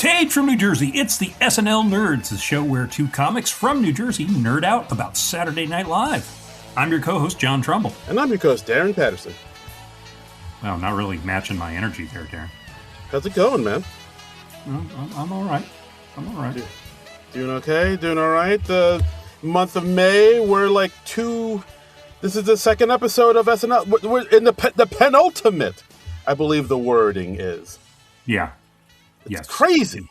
Hey, from New Jersey, it's the SNL Nerds, the show where two comics from New Jersey nerd out about Saturday Night Live. I'm your co-host, John Trumbull. And I'm your co-host, Darren Patterson. Well, not really matching my energy there, Darren. How's it going, man? I'm all right. Doing okay? Doing all right? The month of May, we're like this is the second episode of SNL. We're in the penultimate, I believe the wording is. Yeah. It's crazy.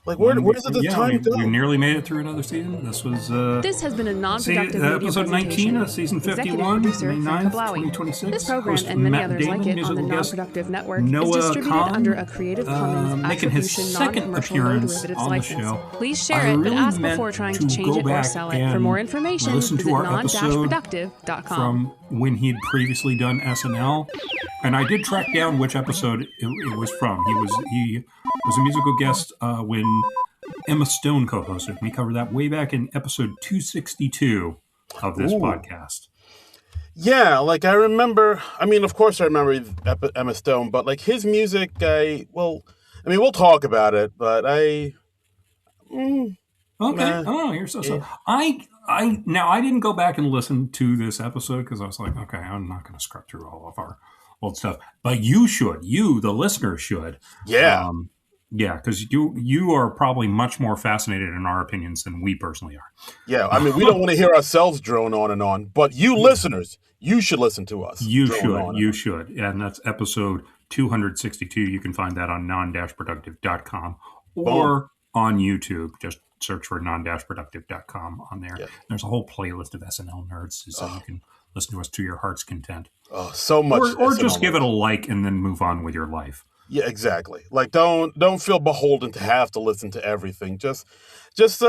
Like, where does the time go? We nearly made it through another season. This was... This has been a non-productive media episode 19 of season 51, May 9th, 2026. This program and many others like it on the Non-Productive Network is distributed Kahan, under a Creative Commons making his Attribution second Non-Commercial No appearance Derivatives on the license. show. Please share it, but ask before trying to change it or sell it. For more information, visit Non-Productive.com. From when he'd previously done SNL. And I did track down which episode it was from. He was a musical guest when Emma Stone co-hosted. We covered that way back in episode 262 of this podcast. Yeah, like I remember, of course I remember Emma Stone, but like his music, we'll talk about it, but Okay. Oh, you're so sorry. Now I didn't go back and listen to this episode because I was like, okay, I'm not going to scrub through all of our old stuff, but you should. You, the listener, should. Yeah. Yeah, because you are probably much more fascinated in our opinions than we personally are. Yeah, we don't want to hear ourselves drone on and on, but you listeners, you should listen to us. You should. And that's episode 262. You can find that on Non-Productive.com or on YouTube. Just search for Non-Productive.com on there. Yeah. There's a whole playlist of SNL nerds, so you can listen to us to your heart's content. Oh, so much. Or just give it a like and then move on with your life. Yeah, exactly. Like, don't feel beholden to have to listen to everything. Just boost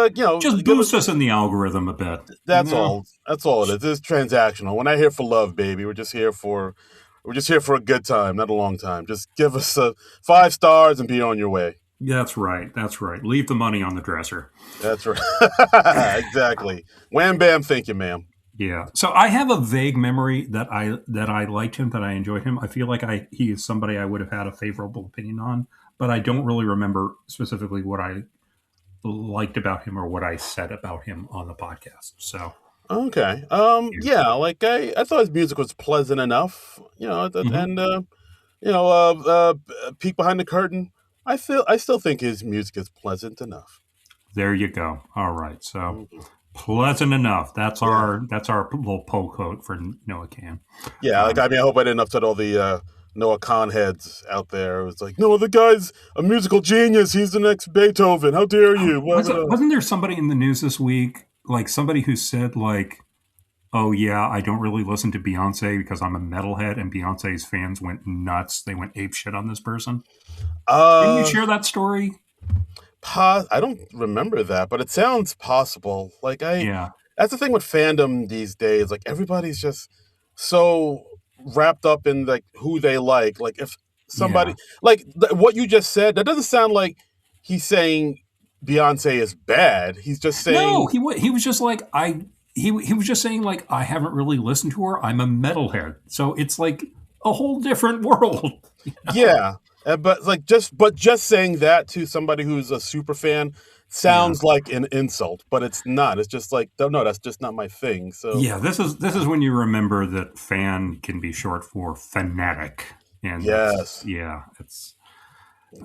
us in the algorithm a bit. That's all. That's all it is. It's transactional. We're not here for love, baby. We're just here for a good time, not a long time. Just give us 5 stars and be on your way. That's right. Leave the money on the dresser. That's right. Exactly. Wham bam, thank you, ma'am. Yeah. So I have a vague memory that I liked him, that I enjoyed him. I feel like he is somebody I would have had a favorable opinion on, but I don't really remember specifically what I liked about him or what I said about him on the podcast. So okay. Like I thought his music was pleasant enough, and peek behind the curtain. I still think his music is pleasant enough. There you go. All right. So pleasant enough. That's our little poll quote for Noah Kahan. Yeah, I hope I didn't upset all the Noah Kahan heads out there. It was like, no, the guy's a musical genius. He's the next Beethoven. How dare you? Wasn't there somebody in the news this week, like somebody who said like, oh yeah, I don't really listen to Beyonce because I'm a metalhead, and Beyonce's fans went nuts. They went apeshit on this person. Can you share that story? I don't remember that, but it sounds possible. Like that's the thing with fandom these days. Like everybody's just so wrapped up in like who they like. Like if somebody what you just said, that doesn't sound like he's saying Beyonce is bad. He's just saying no. He was just like he was just saying like I haven't really listened to her. I'm a metalhead, so it's like a whole different world. Yeah. But just saying that to somebody who's a super fan sounds like an insult, but it's not. It's just like, no, that's just not my thing. So yeah, this is when you remember that fan can be short for fanatic. And yes, I'm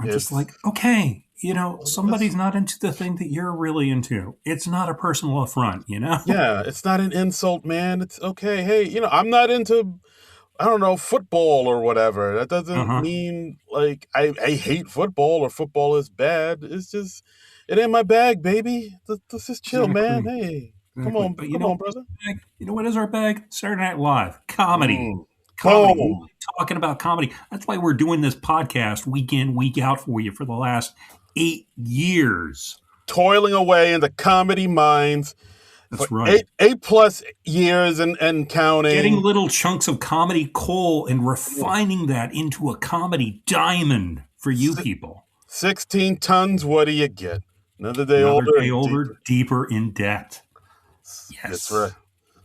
just like, okay, somebody's not into the thing that you're really into. It's not a personal affront, Yeah, it's not an insult, man. It's okay. Hey, I'm not into, I don't know, football or whatever. That doesn't mean like I hate football or football is bad. It's just, it ain't my bag, baby. Let's just chill, man. Hey, come on, brother. You know what is our bag? Saturday Night Live. Comedy. Comedy. We're talking about comedy. That's why we're doing this podcast week in, week out for you for the last 8 years. Toiling away in the comedy mines. That's right. 8+ years and counting. Getting little chunks of comedy coal and refining that into a comedy diamond for you people. 16 tons, what do you get? Another day older, deeper in debt. Yes. That's right.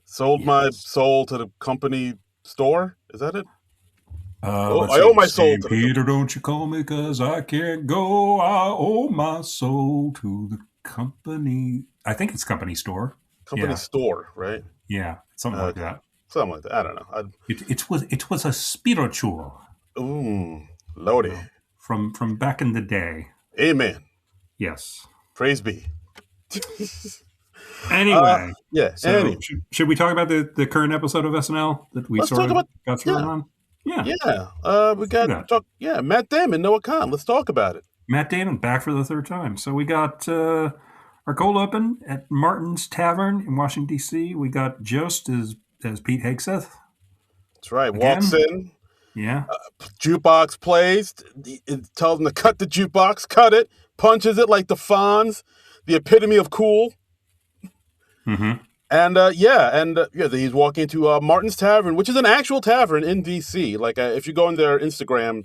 Sold my soul to the company store. Is that it? I owe my soul to Peter, don't you call me 'cause I can't go. I owe my soul to the company. I think it's company store. Company store, right? Yeah, something like that. Something like that. I don't know. It was a spiritual. Ooh, Lordy. From back in the day. Amen. Yes. Praise be. Anyway. Anyway. Should we talk about the current episode of SNL that we got thrown on? Yeah. We got Matt Damon, Noah Kahan. Let's talk about it. Matt Damon back for the third time. So we got our cold open at Martin's Tavern in Washington, D.C. We got Jost as Pete Hegseth. That's right. Again. Walks in. Yeah. Jukebox plays. It tells him to cut the jukebox. Cut it. Punches it like the Fonz. The epitome of cool. Mm-hmm. And he's walking into Martin's Tavern, which is an actual tavern in D.C. Like, if you go on their Instagram,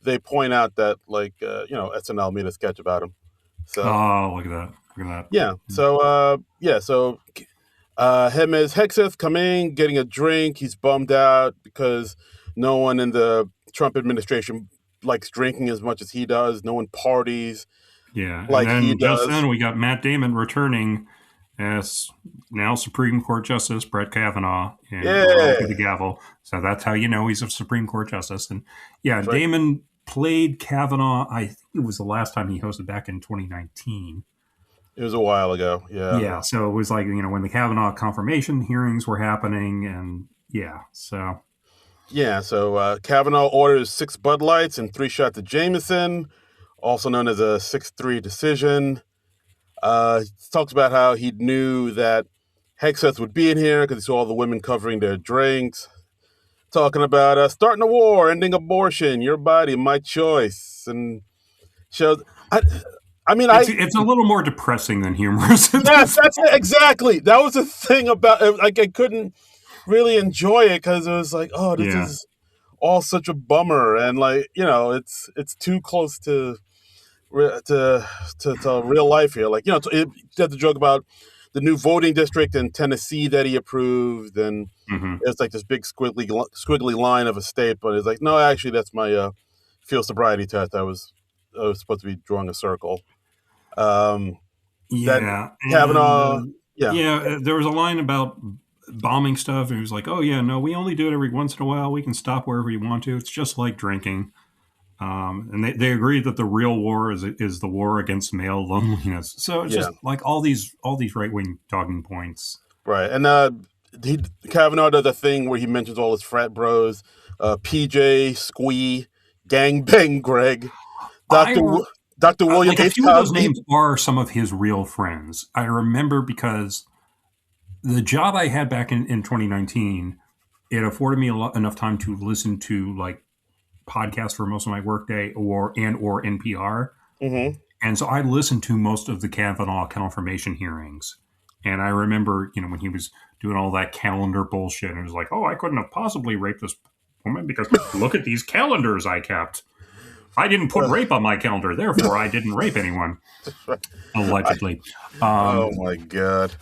they point out that, SNL made a sketch about him. So, look at that. Yeah. So, him as Hegseth come in, getting a drink. He's bummed out because no one in the Trump administration likes drinking as much as he does. No one parties. Yeah. Like and then he does. Just then we got Matt Damon returning as now Supreme Court Justice Brett Kavanaugh and the gavel. So that's how you know he's a Supreme Court Justice. And right. Damon played Kavanaugh. I think it was the last time he hosted back in 2019. It was a while ago. Yeah. Yeah. So it was like, when the Kavanaugh confirmation hearings were happening. And so Kavanaugh orders 6 Bud Lights and 3 shots of Jameson, also known as a 6-3 decision. He talks about how he knew that Hegseth would be in here because he saw all the women covering their drinks. Talking about starting a war, ending abortion, your body, my choice. And shows... It's a little more depressing than humorous. Yes, that's it, exactly. That was the thing about it. Like, I couldn't really enjoy it because it was like, this is all such a bummer, and it's too close to real life here. Like, it had the joke about the new voting district in Tennessee that he approved, and it's like this big squiggly line of a state, but it's like, no, actually, that's my field sobriety test. I was supposed to be drawing a circle. Kavanaugh. There was a line about bombing stuff, and he was like, "Oh yeah, no, we only do it every once in a while. We can stop wherever you want to. It's just like drinking." And they agreed that the real war is the war against male loneliness. So it's just like all these right wing talking points, right? And Kavanaugh does a thing where he mentions all his frat bros, PJ, Squee, Gangbang Greg, Dr. William H. A few of those names are some of his real friends. I remember because the job I had back in 2019, it afforded me enough time to listen to like podcasts for most of my workday or NPR. Mm-hmm. And so I listened to most of the Kavanaugh confirmation hearings. And I remember, when he was doing all that calendar bullshit, and it was like, I couldn't have possibly raped this woman because look at these calendars I kept. I didn't put rape on my calendar, therefore I didn't rape anyone. Allegedly. Oh my God.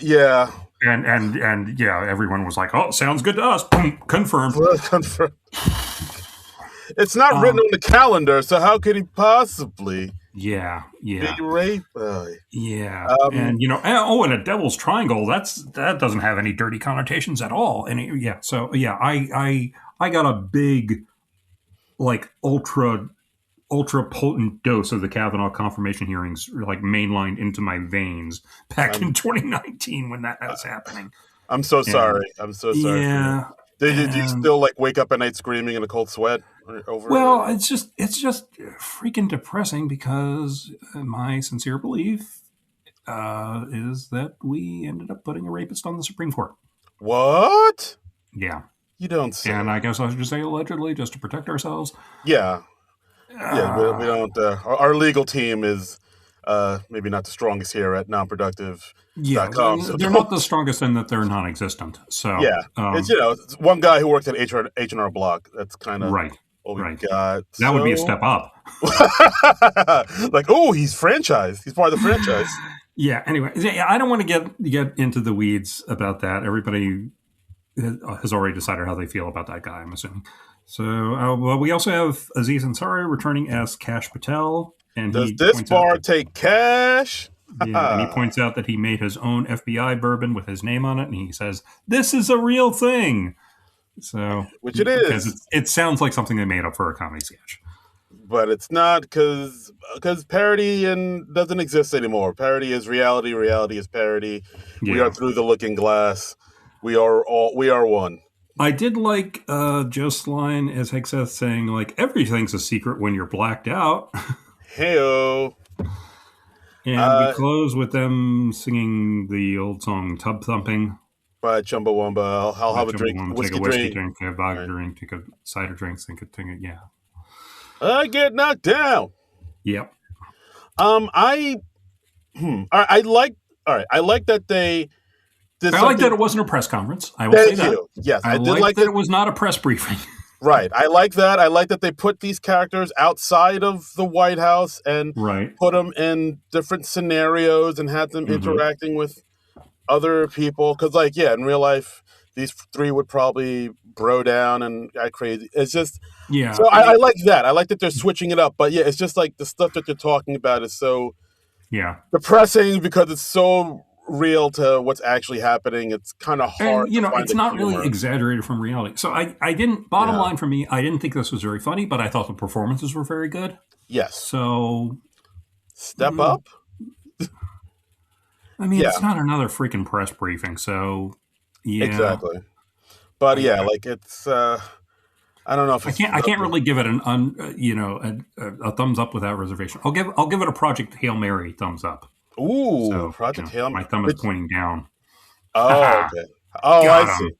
Yeah. And everyone was like, sounds good to us. Confirmed. Confirmed. It's not written on the calendar, so how could he possibly be raped? Yeah. And and a devil's triangle, that doesn't have any dirty connotations at all. And I got a big like ultra potent dose of the Kavanaugh confirmation hearings, like mainlined into my veins back in 2019 when that was happening. I'm so sorry. Yeah. Did you still like wake up at night screaming in a cold sweat over? Well, it's just freaking depressing because my sincere belief is that we ended up putting a rapist on the Supreme Court. What? Yeah. You don't say. And I guess I should just say allegedly, just to protect ourselves. Yeah. We don't. Our legal team is maybe not the strongest here at Non-Productive.com. Yeah, they're not the strongest in that they're non-existent. So it's one guy who worked at H&R Block. That's kind of right. What we got. That would be a step up. Like, he's franchised. He's part of the franchise. Yeah. Anyway, I don't want to get into the weeds about that. Everybody has already decided how they feel about that guy, I'm assuming. So, well, we also have Aziz Ansari returning as Kash Patel. And does this bar take cash? Yeah, and he points out that he made his own FBI bourbon with his name on it, and he says, "This is a real thing." So, which it is, because it sounds like something they made up for a comedy sketch, but it's not, because parody doesn't exist anymore. Parody is reality. Reality is parody. Yeah. We are through the looking glass. We are one. I did like Joe's line as Hegseth saying, like, everything's a secret when you're blacked out. Heyo. And we close with them singing the old song "Tub Thumping" by Chumbawamba. I'll have a drink, take a whiskey drink, a vodka drink, take a cider drink, think it. Yeah. I get knocked down. Yep. I like that they. I like that it wasn't a press conference. I will say that. Yes, I did like that it was not a press briefing. Right. I like that. I like that they put these characters outside of the White House and put them in different scenarios and had them interacting with other people. Because, in real life, these three would probably bro down and act crazy. It's just... Yeah. So I like that. I like that they're switching it up. But, it's just like the stuff that they're talking about is so depressing because it's so real to what's actually happening. It's kind of hard. And, it's not really exaggerated from reality. So I didn't. Bottom line for me, I didn't think this was very funny, but I thought the performances were very good. Yes. So step up. I mean, it's not another freaking press briefing. So exactly. But it's. I don't know if I can't really give it a thumbs up without reservation. I'll give it a Project Hail Mary thumbs up. Ooh, so, Project Hail Mary. My thumb is pointing down. Oh, okay. Oh, I see.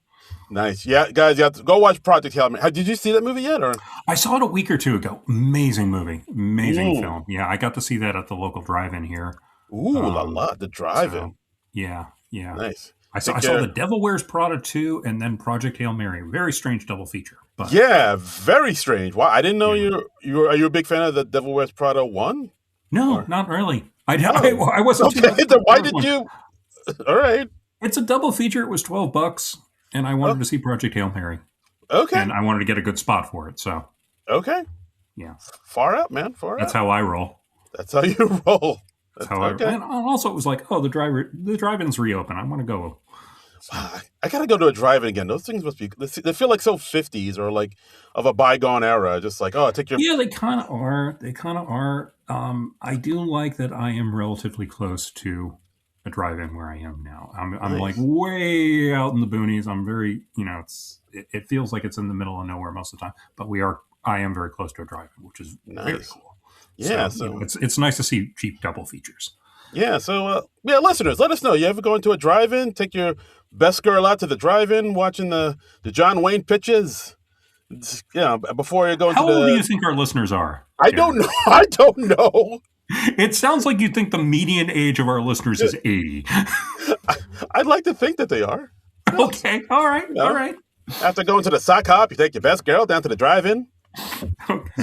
Nice. Yeah, guys, you have to go watch Project Hail Mary. Did you see that movie yet? Or I saw it a week or two ago. Amazing movie. Amazing film. Yeah, I got to see that at the local drive-in here. Ooh, the drive-in. So, yeah. Nice. I saw The Devil Wears Prada 2 and then Project Hail Mary. Very strange double feature. But, yeah, very strange. Wow, I didn't know are you a big fan of The Devil Wears Prada 1? No, not really. I wasn't. Okay, then why did you? All right. It's a double feature. It was $12, and I wanted to see Project Hail Mary. Okay. And I wanted to get a good spot for it. So. Okay. Yeah. Far out, man. Far out. That's how I roll. That's how you roll. That's how I. And also, it was like, the drive-in's reopen. I want to go. So. I gotta go to a drive-in again. Those things must be. They feel like so 50s or like of a bygone era. Just like, take your. Yeah, they kind of are. I do like that I am relatively close to a drive-in where I am now. I'm nice. Like way out in the boonies. I'm very, it feels like it's in the middle of nowhere most of the time. But I am very close to a drive-in, which is very cool. Yeah, so it's nice to see cheap double features. Yeah, so listeners, let us know. You ever go into a drive-in? Take your best girl out to the drive-in, watching the John Wayne pitches. Before you go into How old do you think our listeners are? I don't know. I don't know. It sounds like you think the median age of our listeners is 80. I'd like to think that they are. Okay. All right. All right. After going to the sock hop, you take your best girl down to the drive-in. Okay.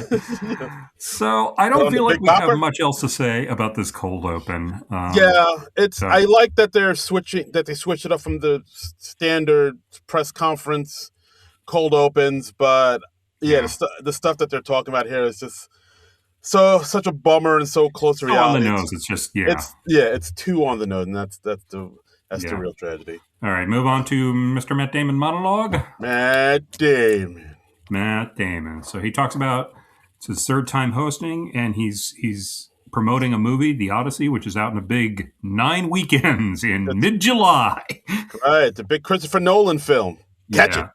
So I don't feel like we have much else to say about this cold open. I like that they switched it up from the standard press conference cold opens, but the stuff that they're talking about here is just such a bummer and so close to reality. On the nose, it's just it's too on the nose, and that's the real tragedy. All right, move on to Mr. Matt Damon monologue. Matt Damon. So he talks about it's his third time hosting, and he's promoting a movie, The Odyssey, which is out in a big 9 weekends in mid-July. Right, the big Christopher Nolan film. Catch it.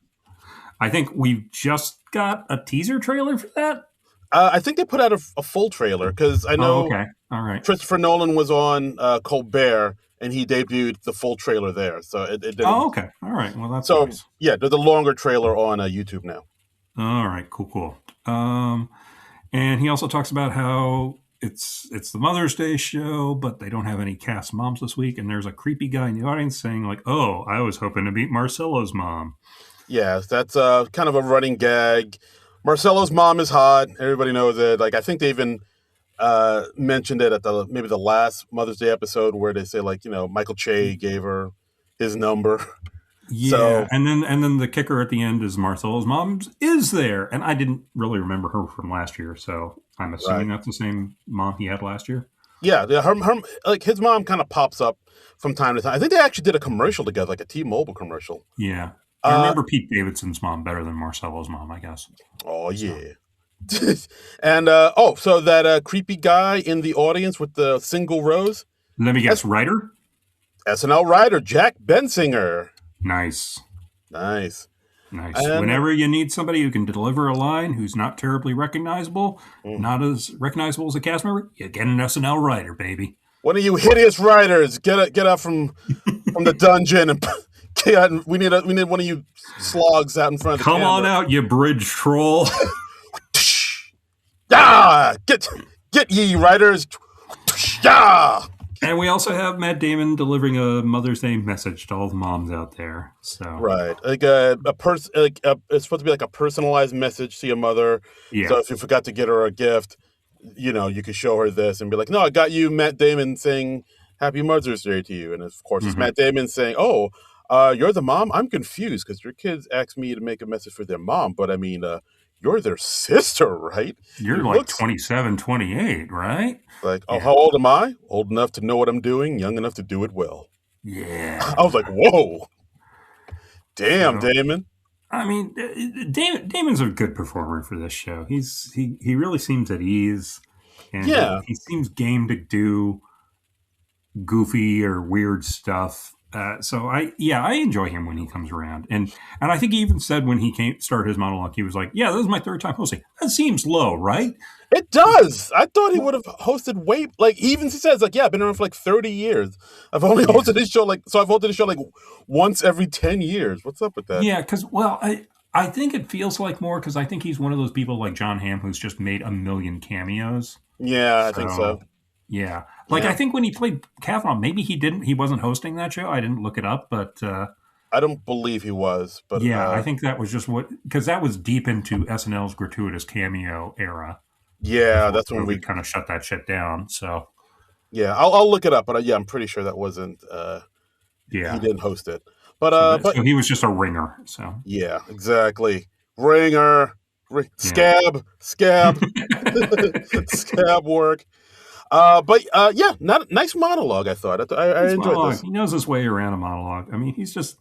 I think we've just got a teaser trailer for that. I think they put out a full trailer because I know okay. All right. Christopher Nolan was on Colbert, and he debuted the full trailer there. So it didn't. Oh, okay. All right. Well, that's nice. Yeah, there's a longer trailer on YouTube now. All right. Cool. And he also talks about how it's the Mother's Day show, but they don't have any cast moms this week, and there's a creepy guy in the audience saying like, "Oh, I was hoping to meet Marcelo's mom." Yeah, that's kind of a running gag. Marcelo's mom is hot. Everybody knows it. Like I think they even mentioned it at maybe the last Mother's Day episode where they say like Michael Che gave her his number. Yeah, so, and then the kicker at the end is Marcelo's mom is there, and I didn't really remember her from last year, so I'm assuming that's the same mom he had last year. Yeah, her like his mom kind of pops up from time to time. I think they actually did a commercial together, like a T-Mobile commercial. Yeah, I remember Pete Davidson's mom better than Marcelo's mom, I guess. Oh yeah. And so that creepy guy in the audience with the single rose. Let me guess, writer? SNL writer Jack Bensinger. Nice. And, whenever you need somebody who can deliver a line who's not terribly recognizable, not as recognizable as a cast member, you get an SNL writer, baby. One of you hideous writers, get out from the dungeon and we need one of you slogs out in front of the camera. Come on out, you bridge troll. Get ye writers. And we also have Matt Damon delivering a Mother's Day message to all the moms out there. So right, like it's supposed to be like a personalized message to your mother. Yeah. So if you forgot to get her a gift, you could show her this and be like, "No, I got you, Matt Damon, saying Happy Mother's Day to you." And of course, it's Matt Damon saying, "Oh, you're the mom? I'm confused because your kids asked me to make a message for their mom, but I mean, you're their sister, right? You're like 27, 28, right? Like, how old am I? Old enough to know what I'm doing, young enough to do it well." Yeah. I was like, whoa. Damn, Damon. I mean, Damon's a good performer for this show. He really seems at ease. And he seems game to do goofy or weird stuff. So I enjoy him when he comes around, and I think he even said when he started his monologue, he was like, "Yeah, this is my third time hosting. That seems low, right?" It does. I thought he would have hosted way he even says like, "Yeah, I've been around for like 30 years. I've only hosted this show I've hosted this show like once every 10 years. What's up with that?" Yeah, because I think it feels like more because I think he's one of those people like John Hamm who's just made a million cameos. Yeah, I think so. Yeah. I think when he played Kavanaugh, maybe he wasn't hosting that show. I didn't look it up, but I don't believe he was. But yeah, I think that was just because that was deep into SNL's gratuitous cameo era. Yeah, that's when we kind of shut that shit down. So yeah, I'll look it up, but I'm pretty sure that wasn't. He didn't host it, but so he was just a ringer. So yeah, exactly, ringer, scab, scab work. Nice monologue. I thought I enjoyed this. He knows his way around a monologue. I mean, he's just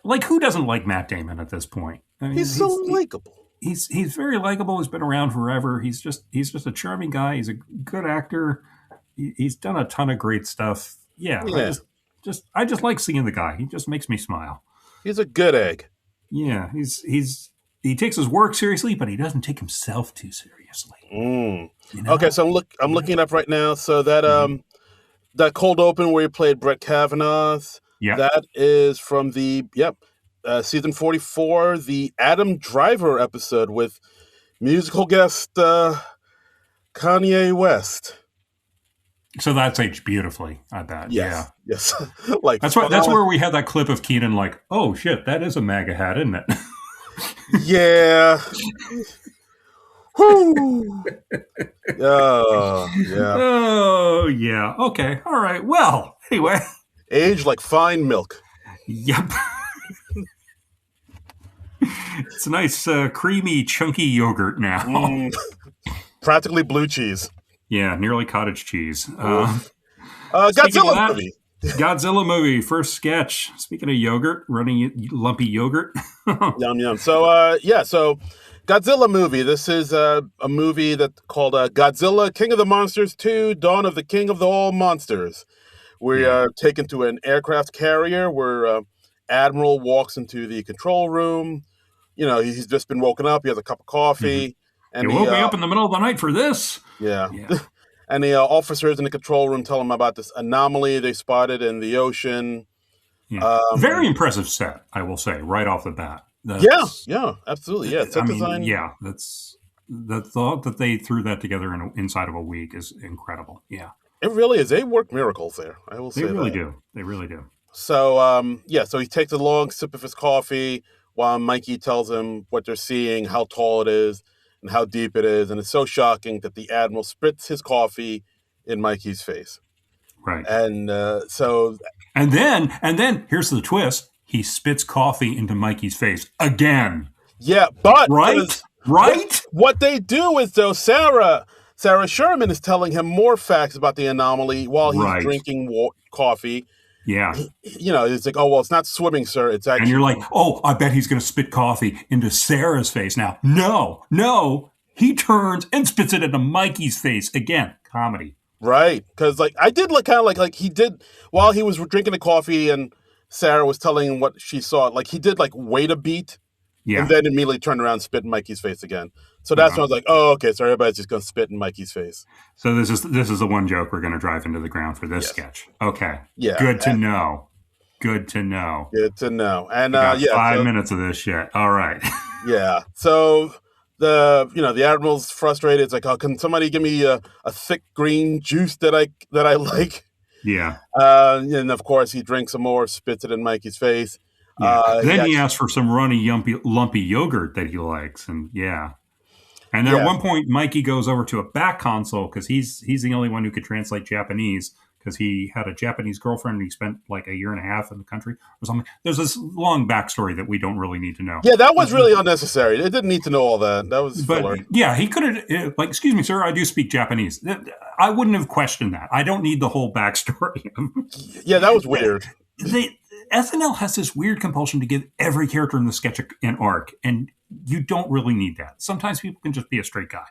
like, who doesn't like Matt Damon at this point? I mean, he's so likable. He's very likable. He's been around forever. He's just a charming guy. He's a good actor. He's done a ton of great stuff. Yeah. I just like seeing the guy. He just makes me smile. He's a good egg. Yeah, he takes his work seriously, but he doesn't take himself too seriously. Okay, so I'm looking it up right now. So that that cold open where he played Brett Kavanaugh's, that is from the season 44, the Adam Driver episode with musical guest Kanye West. So that's aged beautifully, I bet. Yes. Yeah. Yes. Like that's where we had that clip of Keenan like, oh shit, that is a MAGA hat, isn't it? Yeah. Whoo. Oh, yeah. Oh, yeah. Okay. All right. Well, anyway. Aged like fine milk. Yep. It's a nice, creamy, chunky yogurt now. Practically blue cheese. Yeah, nearly cottage cheese. Godzilla movie. Godzilla movie, first sketch. Speaking of yogurt, running lumpy yogurt. Yum, yum. So Godzilla movie. This is a movie called Godzilla, King of the Monsters 2, Dawn of the King of All Monsters. We are taken to an aircraft carrier where Admiral walks into the control room. He's just been woken up. He has a cup of coffee. And you woke me up in the middle of the night for this? Yeah. And the officers in the control room tell him about this anomaly they spotted in the ocean. Yeah. Very impressive set, I will say, right off the bat. Yeah, absolutely. Yeah, set design. Yeah, that's the thought that they threw that together inside of a week is incredible. Yeah, it really is. They work miracles there. I will say they really do. They really do. So, so he takes a long sip of his coffee while Mikey tells him what they're seeing, how tall it is, and how deep it is, and it's so shocking that the Admiral spits his coffee in Mikey's face. Right. And And then here's the twist. He spits coffee into Mikey's face again. Yeah, but right? What they do is, though, Sarah Sherman is telling him more facts about the anomaly while he's drinking coffee. Yeah. It's like, oh, well, it's not swimming, sir. It's actually... And you're like, oh, I bet he's going to spit coffee into Sarah's face now. No. He turns and spits it into Mikey's face again. Comedy. Right. Because, I did kind of like he did while he was drinking the coffee and Sarah was telling him what she saw. He did, wait a beat. Yeah. And then immediately turned around and spit in Mikey's face again. So that's when I was like, oh, okay, so everybody's just going to spit in Mikey's face. So this is the one joke we're going to drive into the ground for this sketch. Okay. Yeah. Good to know. And 5 minutes of this shit. All right. Yeah. So the Admiral's frustrated. It's like, oh, can somebody give me a thick green juice that I like? Yeah. And of course he drinks some more, spits it in Mikey's face. Yeah. Then he asks for some runny, lumpy yogurt that he likes, and And then at one point, Mikey goes over to a back console because he's the only one who could translate Japanese because he had a Japanese girlfriend and he spent a year and a half in the country or something. There's this long backstory that we don't really need to know. Yeah, that was really unnecessary. It didn't need to know all that. That was filler. Yeah, he could have, excuse me, sir, I do speak Japanese. I wouldn't have questioned that. I don't need the whole backstory. Yeah, that was weird. SNL has this weird compulsion to give every character in the sketch an arc, and you don't really need that. Sometimes people can just be a straight guy,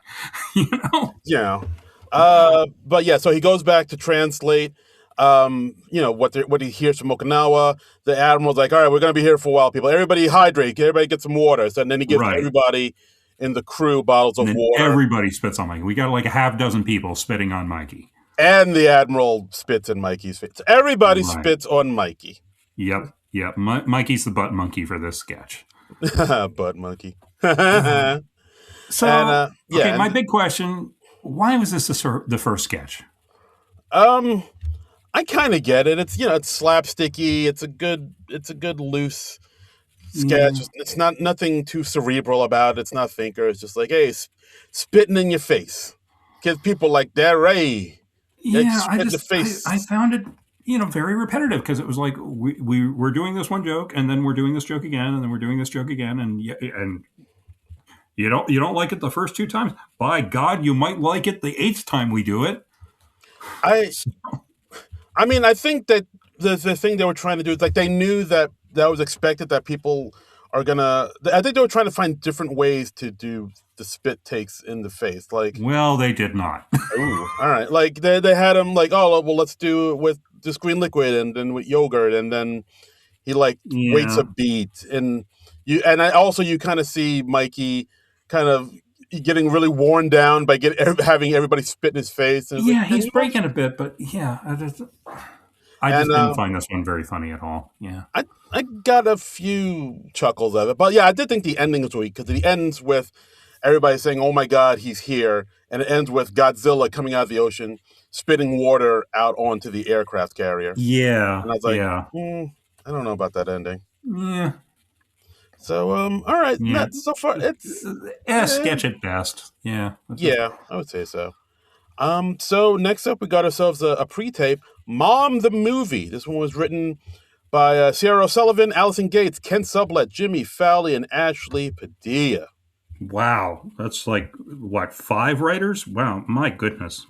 Yeah. But yeah, so he goes back to translate, what he hears from Okinawa. The Admiral's like, all right, we're going to be here for a while, people. Everybody hydrate. Everybody get some water. So, and then he gives everybody in the crew bottles of water. Everybody spits on Mikey. We got a half dozen people spitting on Mikey. And the Admiral spits in Mikey's face. Everybody spits on Mikey. Yep. Mikey's the butt monkey for this sketch. Butt monkey. My big question, why was this the first sketch? I kind of get it. It's it's slapsticky. It's a good loose sketch. It's not nothing too cerebral about it. It's not thinker. It's just like, hey, spitting in your face. Kids, people like that, Ray. Yeah, I found it very repetitive because it was like we're doing this one joke and then we're doing this joke again and then we're doing this joke again and you don't like it the first 2 times. By God, you might like it the 8th time we do it. I mean, I think that the thing they were trying to do is they knew that was expected that people are gonna. I think they were trying to find different ways to do the spit takes in the face. Well, they did not. Ooh, all right. They had him oh well, let's do it with this green liquid and then with yogurt, and then he waits a beat, and you kind of see Mikey kind of getting really worn down by having everybody spit in his face. And he's breaking a bit, but I just didn't find this one very funny at all. Yeah, I got a few chuckles of it, but I did think the ending was weak because it ends with everybody saying, "Oh my God, he's here," and it ends with Godzilla coming out of the ocean, spitting water out onto the aircraft carrier. Yeah, and I was like, I don't know about that ending. Yeah. So, all right. Yeah. So far, it's sketch at best. Yeah. Yeah, I would say so. So next up, we got ourselves a pre-tape, Mom the Movie. This one was written by Sierra O'Sullivan, Allison Gates, Ken Sublett, Jimmy Fowley, and Ashley Padilla. Wow, that's 5 writers? Wow, my goodness.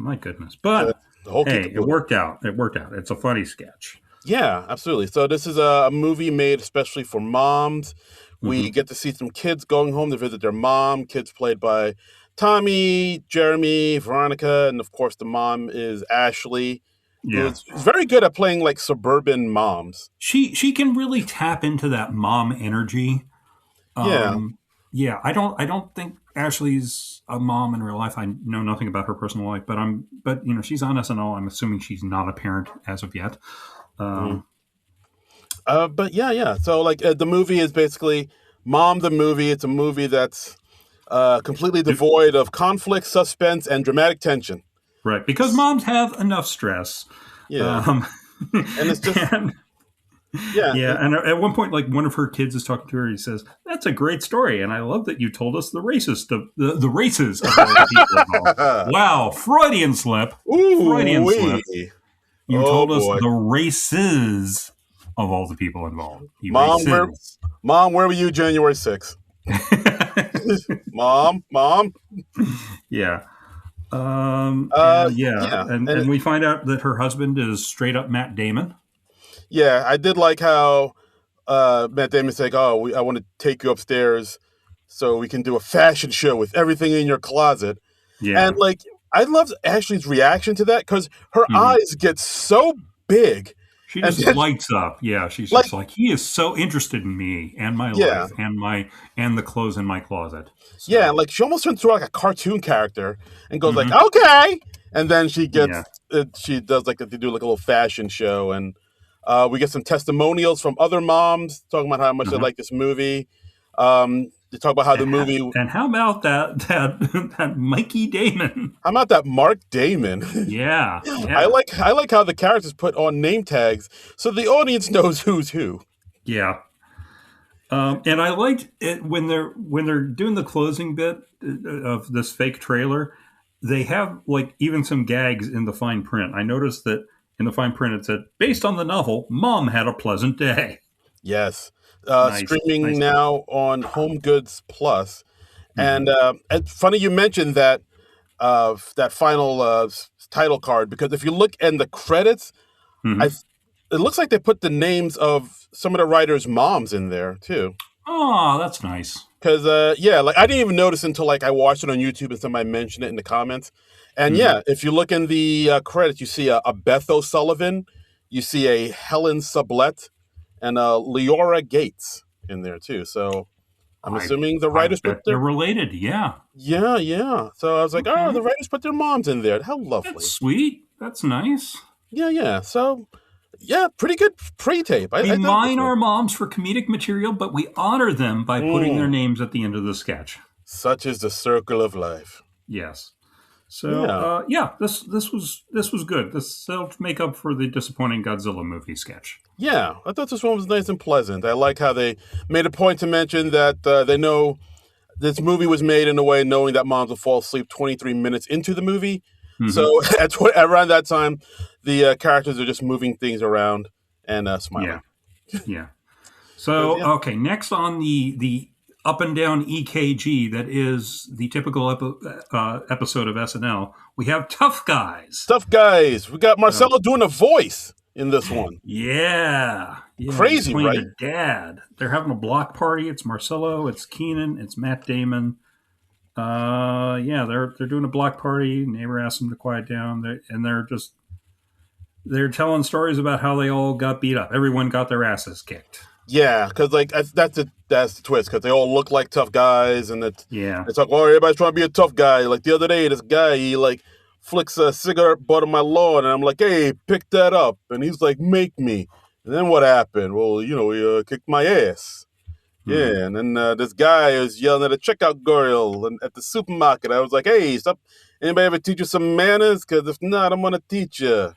But hey, it worked out. It's a funny sketch. Yeah, absolutely. So this is a movie made especially for moms. We get to see some kids going home to visit their mom. Kids played by Tommy, Jeremy, Veronica, and of course the mom is Ashley. Yeah, who's very good at playing suburban moms. She can really tap into that mom energy. Yeah. I don't think Ashley's a mom in real life. I know nothing about her personal life, but she's on SNL. I'm assuming she's not a parent as of yet. But yeah. So the movie is basically Mom the Movie. It's a movie that's completely devoid of conflict, suspense, and dramatic tension. Right, because moms have enough stress. Yeah, and it's just And at one point, one of her kids is talking to her. He says, "That's a great story, and I love that you told us the races of all the people involved." Wow, Freudian slip. Ooh, Freudian slip. You told us the races of all the people involved. Mom, where were you January 6th? Mom. Yeah. And we find out that her husband is straight up Matt Damon. Yeah, I did like how Matt Damon's like, I want to take you upstairs so we can do a fashion show with everything in your closet. Yeah. And like, I loved Ashley's reaction to that because her eyes get so big. She just lights up. Yeah, she's just like, he is so interested in me and my life and the clothes in my closet. So. Yeah, like she almost turns into like a cartoon character and goes like, okay. And then she gets, she does like, they do like a little fashion show. And we get some testimonials from other moms talking about how much they like this movie. They talk about how the movie... And how about that Mikey Damon? How about that Mark Damon? Yeah. I like how the characters put on name tags so the audience knows who's who. Yeah. And I liked it when they're doing the closing bit of this fake trailer, they have like even some gags in the fine print. I noticed that in the fine print it said, based on the novel, Mom had a pleasant day. Yes. Streaming now on Home Goods Plus. And it's funny you mentioned that that final title card, because if you look in the credits, it looks like they put the names of some of the writers' moms in there too. Oh, that's nice. Because like I didn't even notice until like I watched it on YouTube and somebody mentioned it in the comments. And if you look in the credits, you see a Beth O'Sullivan, you see a Helen Sublette, and Leora Gates in there too. So I'm assuming the writers they're related. Yeah. Yeah. So I was like, oh, the writers put their moms in there. How lovely. That's sweet. That's nice. Yeah. So yeah, pretty good pre-tape. We mine our moms for comedic material, but we honor them by putting their names at the end of the sketch. Such is the circle of life. Yes. So this was good. This helped make up for the disappointing Godzilla movie sketch. Yeah, I thought this one was nice and pleasant. I like how they made a point to mention that they know this movie was made in a way knowing that moms will fall asleep 23 minutes into the movie. So around that time, the characters are just moving things around and smiling. Yeah. So, okay, next on the up and down EKG that is the typical episode of SNL, we have Tough Guys. Tough Guys. We got Marcelo doing a voice in this one. Yeah. Crazy, right? A dad. They're having a block party. It's Marcelo, it's Keenan, it's Matt Damon. They're doing a block party. Neighbor asks them to quiet down, they're telling stories about how they all got beat up. Everyone got their asses kicked. Yeah, because like that's the twist. Because they all look like tough guys, and it's like, oh, everybody's trying to be a tough guy. Like the other day, this guy he like flicks a cigarette butt on my lawn, and I'm like, hey, pick that up, and he's like, make me. And then what happened? Well, he kicked my ass. Yeah, and then this guy was yelling at a checkout girl at the supermarket. I was like, hey, stop. Anybody ever teach you some manners? Because if not, I'm going to teach you.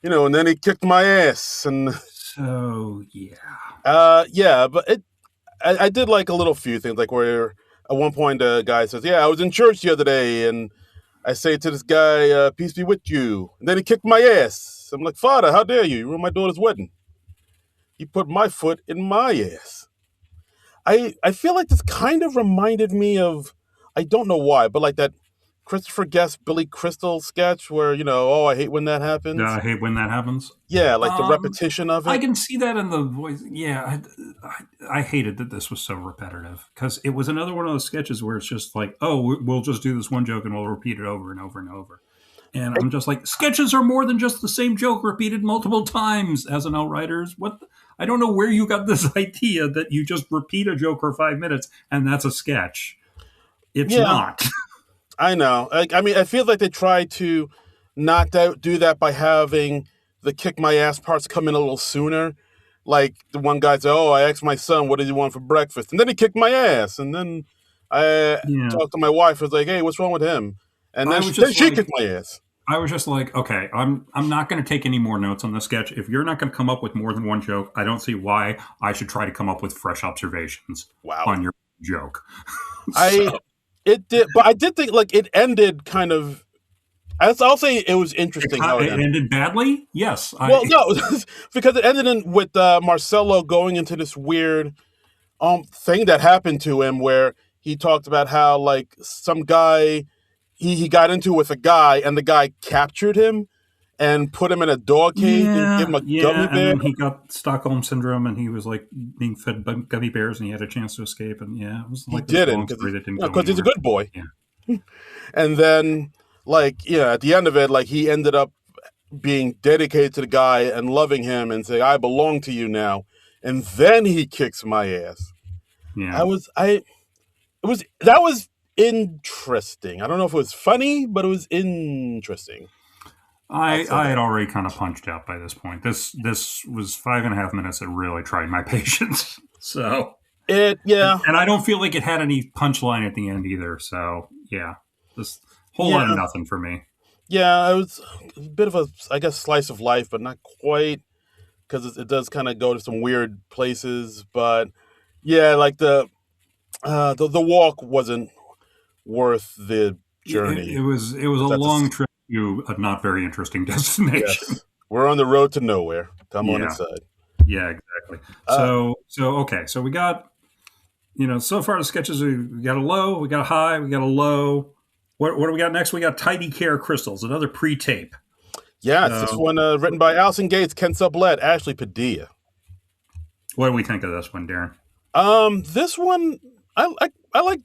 And then he kicked my ass. And so, yeah. But I did like a little few things, like where at one point a guy says, I was in church the other day, and I say to this guy, peace be with you. And then he kicked my ass. I'm like, Father, how dare you? You ruined my daughter's wedding. He put my foot in my ass. I feel like this kind of reminded me of, I don't know why, but like that Christopher Guest, Billy Crystal sketch where, I hate when that happens. I hate when that happens. Yeah, like the repetition of it. I can see that in the voice. Yeah, I hated that this was so repetitive because it was another one of those sketches where it's just like, oh, we'll just do this one joke and we'll repeat it over and over and over. And I'm just like, sketches are more than just the same joke repeated multiple times, SNL writers. I don't know where you got this idea that you just repeat a joke for 5 minutes and that's a sketch. It's not. I know. I feel like they try to not do that by having the kick my ass parts come in a little sooner. Like the one guy said, I asked my son, what did he want for breakfast? And then he kicked my ass. And then I talked to my wife. I was like, hey, what's wrong with him? And then she kicked my ass. I was just like, okay, I'm not going to take any more notes on this sketch. If you're not going to come up with more than one joke, I don't see why I should try to come up with fresh observations on your joke. It did, but I did think like it ended kind of I'll say it was interesting how it ended badly. Yes. No, because it ended with Marcelo going into this weird thing that happened to him where he talked about how like some guy he got into with a guy and the guy captured him and put him in a dog cage and gave him a gummy bear. And then he got Stockholm syndrome and he was like being fed by gummy bears and he had a chance to escape. And it was like this long story that didn't go because he's a good boy. Yeah. And then at the end of it, like he ended up being dedicated to the guy and loving him and say, I belong to you now. And then he kicks my ass. Yeah. That was interesting. I don't know if it was funny, but it was interesting. I had already kind of punched out by this point. This was 5.5 minutes that really tried my patience. So and I don't feel like it had any punchline at the end either. So just whole lot of nothing for me. Yeah, it was a bit of a, I guess, slice of life, but not quite, because it does kind of go to some weird places. But like the walk wasn't worth the journey. It was a long trip to a not very interesting destination. Yes. We're on the road to nowhere. Come on inside. Yeah, exactly. So okay. So we got, so far the sketches, we got a low, we got a high, we got a low. What do we got next? We got Tidy Care Crystals, another pre-tape. Yeah, it's this one written by Allison Gates, Ken Sublette, Ashley Padilla. What do we think of this one, Darren? This one, I liked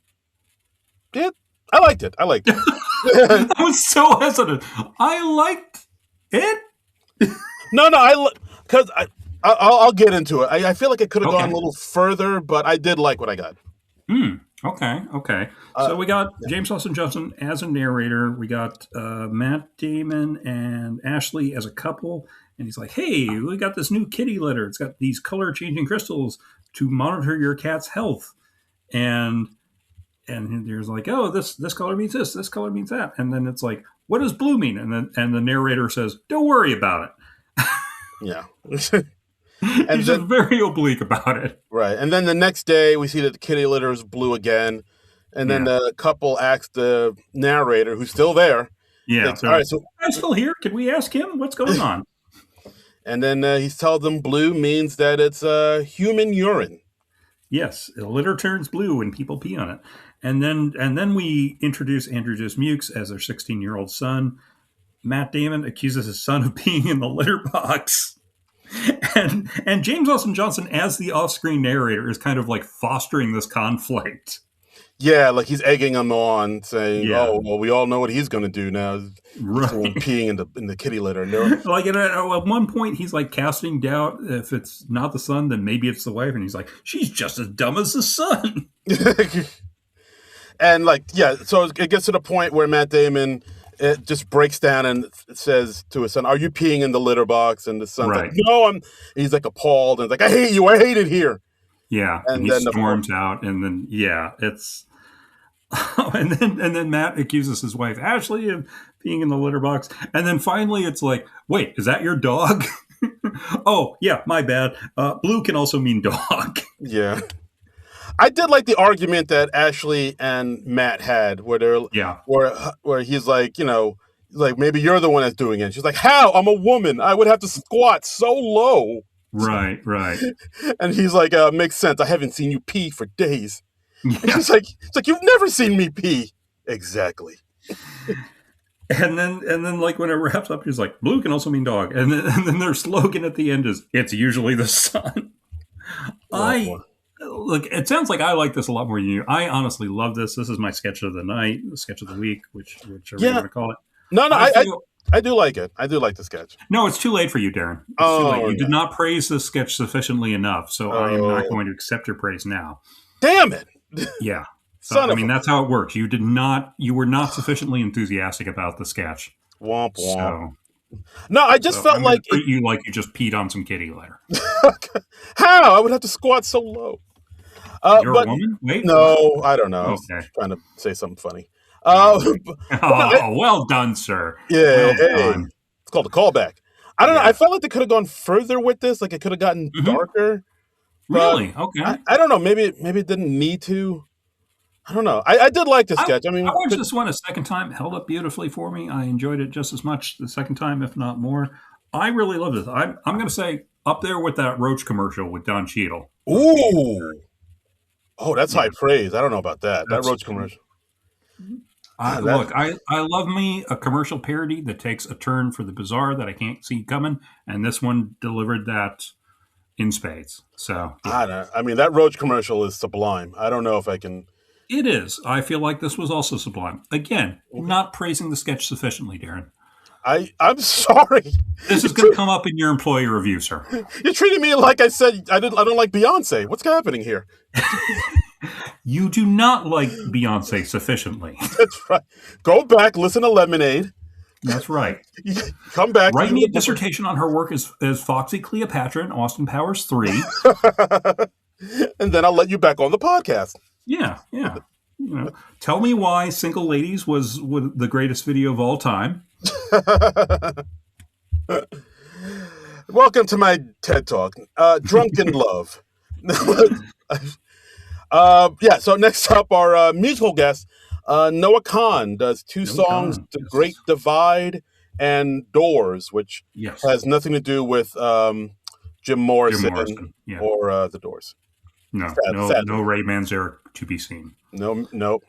it. I liked it. I was so hesitant. I liked it. Because I'll get into it. I feel like it could have gone a little further, but I did like what I got. Okay. So we got James Austin Johnson as a narrator. We got Matt Damon and Ashley as a couple. And he's like, hey, we got this new kitty litter. It's got these color-changing crystals to monitor your cat's health. And there's like, oh, this color means this color means that. And then it's like, what does blue mean? And the narrator says, don't worry about it. Yeah. He's just very oblique about it. Right. And then the next day we see that the kitty litter is blue again. And then the couple asks the narrator, who's still there. Yeah. All right, so I'm still here. Can we ask him what's going on? And then he tells them blue means that it's human urine. Yes, the litter turns blue when people pee on it. And then we introduce Andrew Dismukes as their 16-year-old son. Matt Damon accuses his son of peeing in the litter box. And James Austin Johnson, as the off-screen narrator, is kind of like fostering this conflict. Yeah, like he's egging him on, saying, "Oh, well, we all know what he's going to do now. Right. Peeing in the kitty litter." Like at one point, he's like casting doubt if it's not the son, then maybe it's the wife, and he's like, "She's just as dumb as the son." And so it gets to the point where Matt Damon just breaks down and says to his son, "Are you peeing in the litter box?" And the son's like, "No, He's like appalled and like, "I hate you. I hate it here." Yeah, and he storms out, and then it's, and then Matt accuses his wife Ashley of peeing in the litter box, and then finally it's like, wait, is that your dog? Oh yeah, my bad. Blue can also mean dog. Yeah. I did like the argument that Ashley and Matt had, where where he's like, like maybe you're the one that's doing it. She's like, how? I'm a woman. I would have to squat so low. Right. And he's like, makes sense. I haven't seen you pee for days. Yeah. It's like you've never seen me pee. Exactly. And then like when it wraps up, he's like, blue can also mean dog. And then their slogan at the end is, it's usually the sun. Look, it sounds like I like this a lot more than you. I honestly love this. This is my sketch of the night, the sketch of the week, whichever you want to call it. No, I do like it. I do like the sketch. No, it's too late for you, Darren. It's too late. You did not praise this sketch sufficiently enough, so I am not going to accept your praise now. Damn it! Yeah. So, that's how it works. You were not sufficiently enthusiastic about the sketch. Womp womp. No, I just felt like treat you like you just peed on some kitty litter. How? I would have to squat so low. You're a woman? Wait. No, I don't know. Okay. I was trying to say something funny. Well done, sir. Yeah, done. It's called a callback. I don't know. I felt like they could have gone further with this. Like it could have gotten darker. Really? Okay. I don't know. Maybe it didn't need to. I don't know. I did like the sketch. I watched this one a second time. Held up beautifully for me. I enjoyed it just as much the second time, if not more. I really love this. I'm going to say up there with that Roach commercial with Don Cheadle. Ooh. Oh, that's high praise. I don't know about that. That Roach commercial. Look, I love me a commercial parody that takes a turn for the bizarre that I can't see coming, and this one delivered that in spades. So yeah. I mean, that Roach commercial is sublime. I don't know if I can. It is. I feel like this was also sublime. Again, not praising the sketch sufficiently, Darren. I'm sorry. This is going to come up in your employee review, sir. You're treating me like I said I don't like Beyonce. What's happening here? You do not like Beyonce sufficiently. That's right. Go back, listen to Lemonade. That's right. Come back. Write me a dissertation on her work as Foxy Cleopatra in Austin Powers 3. And then I'll let you back on the podcast. Yeah. Tell me why Single Ladies was the greatest video of all time. Welcome to my TED Talk. Drunken Love. So next up, our musical guest, Noah Kahan, does two songs, The Great Divide and Doors, which has nothing to do with Jim Morrison or The Doors. No Ray Manzarek to be seen. No,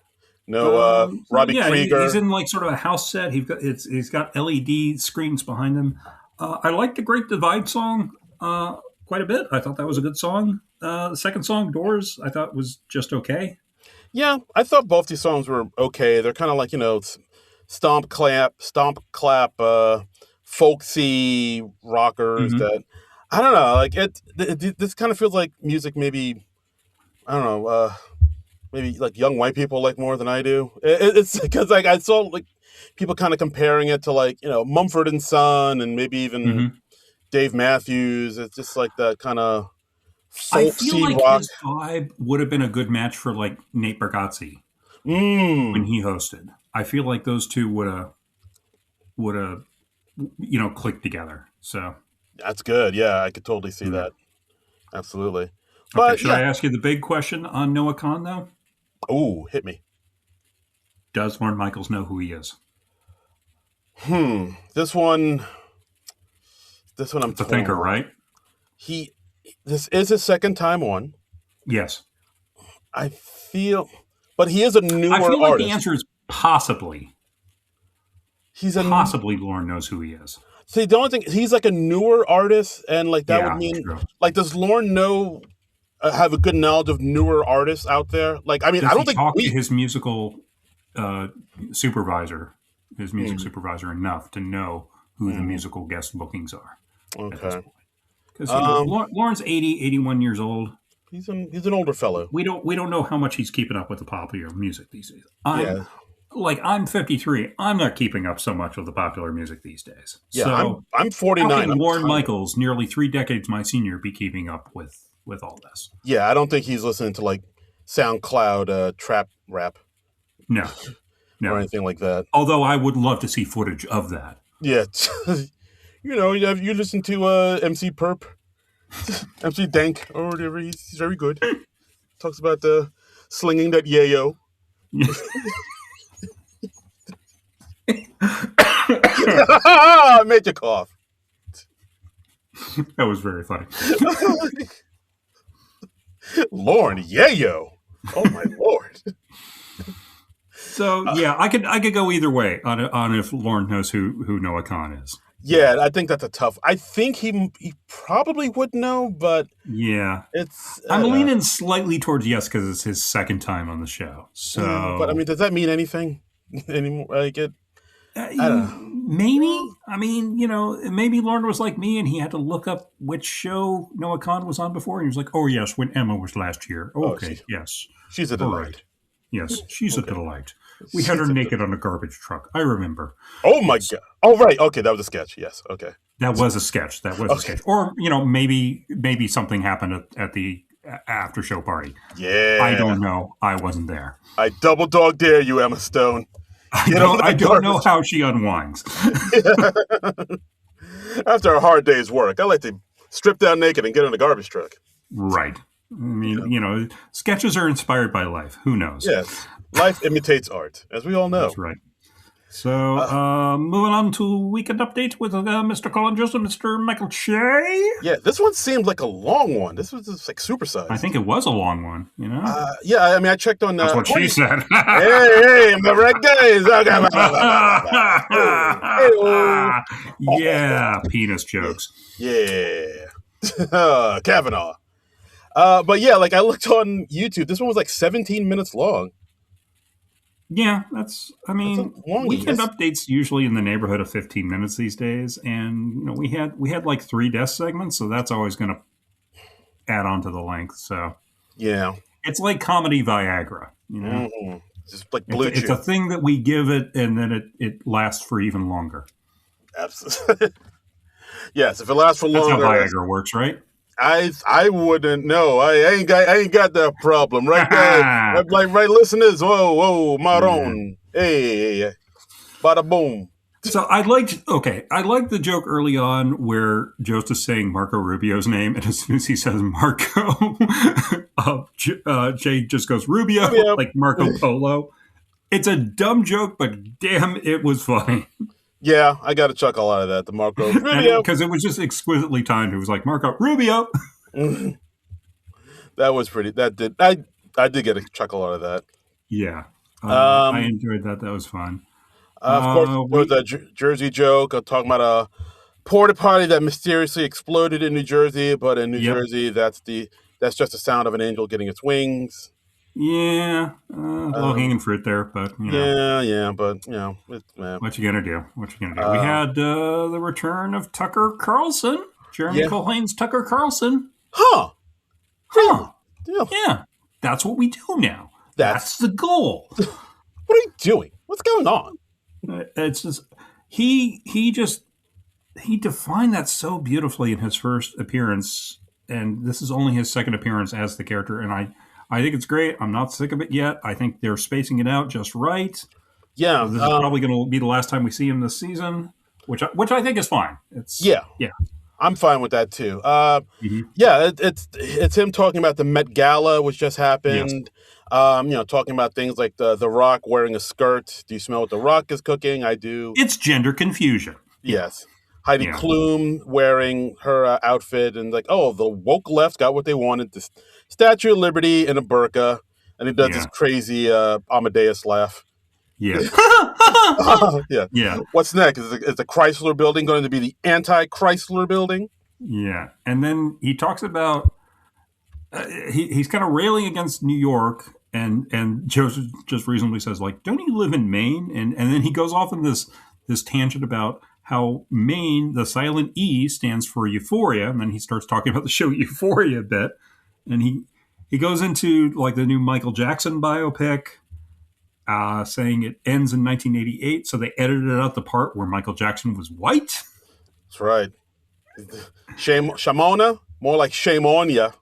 Robbie Krieger. He's in like sort of a house set. He's got LED screens behind him. I like the Great Divide song quite a bit. I thought that was a good song. The second song, Doors, I thought was just okay. Yeah, I thought both these songs were okay. They're kind of like, stomp clap, folksy rockers that, I don't know, like this kind of feels like music maybe, I don't know, maybe like young white people like more than I do. It's because like I saw like people kind of comparing it to like, Mumford and Son and maybe even Dave Matthews. It's just like that kind of folksy I feel like rock. His vibe would have been a good match for like Nate Bargatze when he hosted. I feel like those two would have clicked together. So that's good. Yeah, I could totally see that. Absolutely. But should I ask you the big question on Noah Kahan though? Ooh, hit me. Does Lorne Michaels know who he is? This one I'm a thinker, right? This is his second time on. Yes. I feel, but he is a newer artist. I feel like the answer is possibly. Possibly Lorne knows who he is. See, the only thing, he's like a newer artist, and like that would mean, like, does Lorne have a good knowledge of newer artists out there? Like, I mean, I don't think to his musical supervisor, music supervisor, enough to know who the musical guest bookings are. Okay. Because Lorne's 81 years old. He's an older fellow. We don't know how much he's keeping up with the popular music these days. I'm 53. I'm not keeping up so much with the popular music these days. Yeah, so I'm 49. How can Lorne Michaels, nearly 3 decades my senior, be keeping up with all this? Yeah, I don't think he's listening to like SoundCloud trap rap. No. Or anything like that. Although I would love to see footage of that. Yeah. You listen to MC Perp, MC Dank, or whatever. He's very good. Talks about slinging that yayo. I made you cough. That was very funny. Lorne yayo. Oh my Lord. So yeah, I could go either way on if Lorne knows who Noah Kahan is. Yeah, I think that's a tough. I think he probably would know, but yeah, it's. I'm leaning slightly towards yes because it's his second time on the show. So, but I mean, does that mean anything anymore? Like it. I don't know. Maybe. I mean, maybe Lorne was like me and he had to look up which show Noah Kahan was on before, and he was like, "Oh yes, when Emma was last year." Okay, yes, she's a delight. Right. Yes, she's a delight. We had her naked on a garbage truck. I remember. Oh my God! Oh right, okay, that was a sketch. Yes, okay. That was a sketch. A sketch. Or maybe something happened at the after show party. Yeah, I don't know. I wasn't there. I double dog dare you, Emma Stone. I don't know how she unwinds. After a hard day's work, I like to strip down naked and get on a garbage truck. Right. I mean, sketches are inspired by life. Who knows? Yes. Life imitates art, as we all know. That's right. So, moving on to Weekend Update with Mr. Colin Joseph, Mr. Michael Che. Yeah, this one seemed like a long one. This was just like supersized. I think it was a long one, Yeah, I mean, I checked on... That's what she said. Hey, the right guys. Yeah, penis jokes. Yeah. Kavanaugh. But yeah, like I looked on YouTube. This one was like 17 minutes long. Yeah, Weekend Updates usually in the neighborhood of 15 minutes these days, and we had like 3 desk segments, so that's always going to add on to the length. So yeah, it's like comedy Viagra, Mm-hmm. Just like blue it's a thing that we give it, and then it lasts for even longer. Absolutely. Yes, if it lasts for longer, that's how Viagra works, right? I wouldn't know. I ain't got that problem, right, guys? right, listeners. Whoa, Maron. Hey, bada boom. So I liked the joke early on where Joseph's saying Marco Rubio's name, and as soon as he says Marco, Jay just goes Rubio, like Marco Polo. It's a dumb joke, but damn, it was funny. Yeah, I got a chuckle out of that. The Marco Rubio, because it was just exquisitely timed. It was like Marco Rubio. That was pretty. That did. I did get a chuckle out of that. Yeah, I enjoyed that. That was fun. Of course, there was a Jersey joke talking about a porta potty that mysteriously exploded in New Jersey, but in New Jersey, that's just the sound of an angel getting its wings. Yeah, low hanging fruit there, but yeah, but what you gonna do? We had the return of Tucker Carlson, Jeremy Culhane's Tucker Carlson. Huh? Yeah, that's what we do now. That's the goal. What are you doing? What's going on? It's just he defined that so beautifully in his first appearance, and this is only his second appearance as the character, and I think it's great. I'm not sick of it yet. I think they're spacing it out just right. Yeah, this is probably going to be the last time we see him this season, which I think is fine. Yeah. I'm fine with that too. Yeah, it's him talking about the Met Gala, which just happened. Yes. Talking about things like the Rock wearing a skirt. Do you smell what the Rock is cooking? I do. It's gender confusion. Yes. Heidi Klum wearing her outfit, and like, oh, the woke left got what they wanted. The Statue of Liberty in a burqa, and he does this crazy Amadeus laugh. Yeah. Yeah. What's next? Is the Chrysler Building going to be the anti-Chrysler Building? Yeah. And then he talks about he's kind of railing against New York, and Joseph just reasonably says, like, don't you live in Maine? And then he goes off in this tangent about how Maine, the silent E, stands for euphoria, and then he starts talking about the show Euphoria a bit, and he goes into like the new Michael Jackson biopic, saying it ends in 1988, so they edited out the part where Michael Jackson was white. That's right. Shamona, more like shame on ya.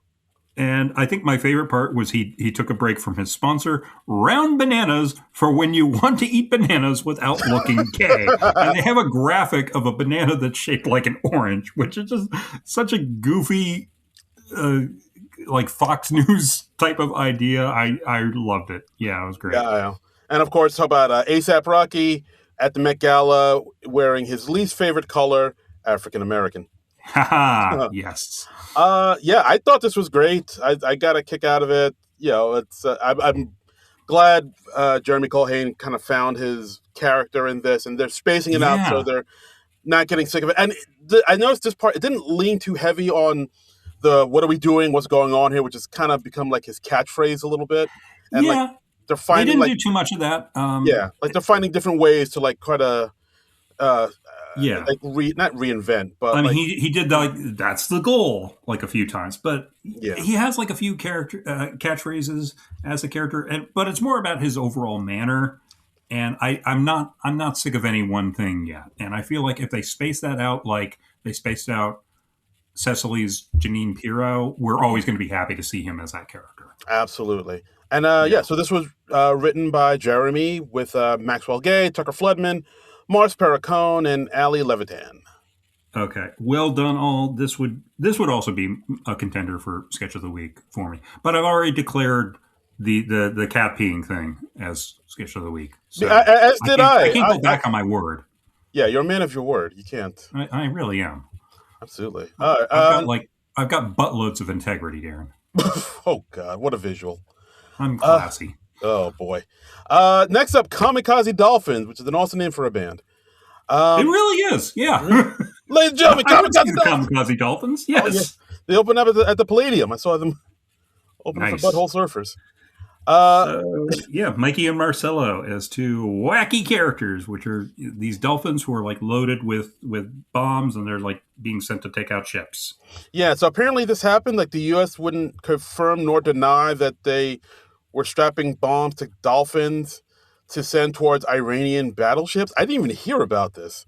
And I think my favorite part was he took a break from his sponsor, Round Bananas, for when you want to eat bananas without looking gay. And they have a graphic of a banana that's shaped like an orange, which is just such a goofy, like Fox News type of idea. I loved it. Yeah, it was great. Yeah. And of course, how about A$AP Rocky at the Met Gala wearing his least favorite color, African American. Haha, yes. Yeah, I thought this was great. I got a kick out of it. It's I'm glad Jeremy Culhane kind of found his character in this, and they're spacing it out so they're not getting sick of it. And I noticed this part, it didn't lean too heavy on the what are we doing, what's going on here, which has kind of become like his catchphrase a little bit. And like they're finding they didn't do too much of that. Like they're finding different ways to like try to like not reinvent, but I mean, he did that's the goal like a few times, but he has like a few character catchphrases as a character, but it's more about his overall manner. And I'm not sick of any one thing yet, and I feel like if they space that out, like they spaced out Cecily's Janine Pirro, we're always going to be happy to see him as that character. Absolutely. And so this was written by Jeremy with Maxwell Gay, Tucker Floodman, Mars Perricone, and Ali Levitan. Okay, well done. All this would also be a contender for sketch of the week for me. But I've already declared the cat peeing thing as sketch of the week. So as did I. I can't go back on my word. Yeah, you're a man of your word. You can't. I really am. Absolutely. I've got buttloads of integrity, Darren. Oh God, what a visual! I'm classy. Oh boy. Next up, Kamikaze Dolphins, which is an awesome name for a band. It really is, yeah. Ladies and gentlemen, Kamikaze Dolphins, yes. Oh, yeah. They opened up at the Palladium. I saw them open up for Butthole Surfers. Mikey and Marcello as two wacky characters, which are these dolphins who are like loaded with bombs, and they're like being sent to take out ships. Yeah, so apparently this happened. Like the U.S. wouldn't confirm nor deny that they were strapping bombs to dolphins to send towards Iranian battleships. I didn't even hear about this.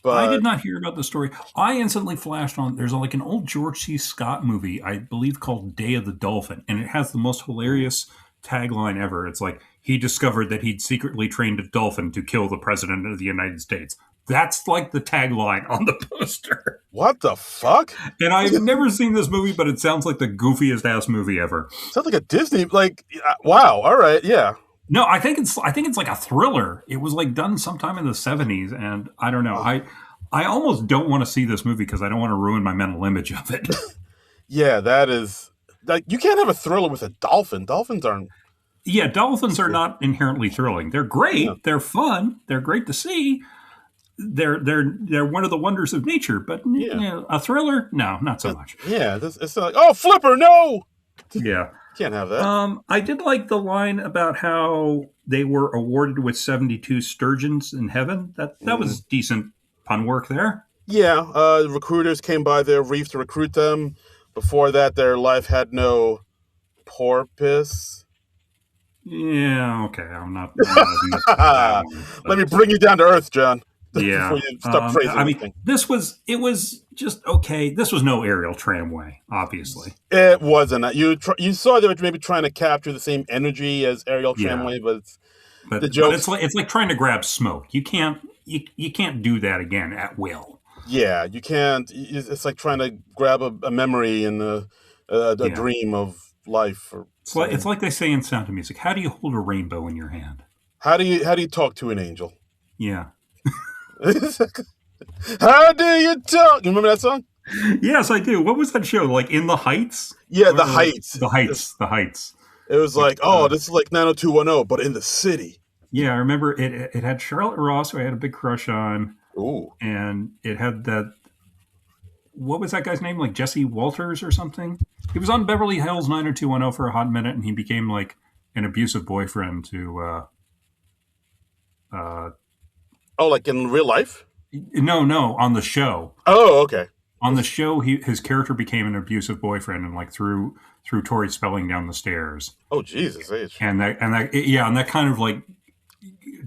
But I did not hear about the story. I instantly flashed on. There's like an old George C. Scott movie, I believe, called Day of the Dolphin, and it has the most hilarious tagline ever. It's like, he discovered that he'd secretly trained a dolphin to kill the president of the United States. That's like the tagline on the poster. What the fuck? And I've never seen this movie, but it sounds like the goofiest ass movie ever. Sounds like a Disney, wow. All right. Yeah. No, I think it's like a thriller. It was like done sometime in the 70s, and I don't know. I almost don't want to see this movie because I don't want to ruin my mental image of it. Yeah, that is like, you can't have a thriller with a dolphin. Dolphins aren't. Yeah, dolphins are not inherently thrilling. They're great. Yeah. They're fun. They're great to see. They're one of the wonders of nature. But a thriller, no, not so much. Yeah, it's like, oh, Flipper, no. Yeah. Can't have that. I did like the line about how they were awarded with 72 sturgeons in heaven. That was decent pun work there. Yeah, recruiters came by their reef to recruit them. Before that, their life had no porpoise. Yeah, okay. I'm not. Let me bring you down to earth, John. Yeah. Before you stop praising anything. It was just okay. This was no aerial tramway, obviously. It wasn't. You saw they were maybe trying to capture the same energy as aerial tramway, but the joke. But it's like trying to grab smoke. You can't do that again at will. Yeah, you can't. It's like trying to grab a memory and a dream of life. It's like they say in Sound of Music. How do you hold a rainbow in your hand? How do you talk to an angel? Yeah. How do you talk? You remember that song? Yes, I do. What was that show? Like In the Heights? Yeah, The Heights. The Heights. It was like, this is like 90210, but in the city. Yeah, I remember it had Charlotte Ross, who I had a big crush on. Ooh. And it had that, what was that guy's name? Like Jesse Walters or something? He was on Beverly Hills 90210 for a hot minute, and he became like an abusive boyfriend to like in real life? No, on the show. Oh, okay. On the show, his character became an abusive boyfriend and like threw Tori Spelling down the stairs. Oh, Jesus H. And that kind of like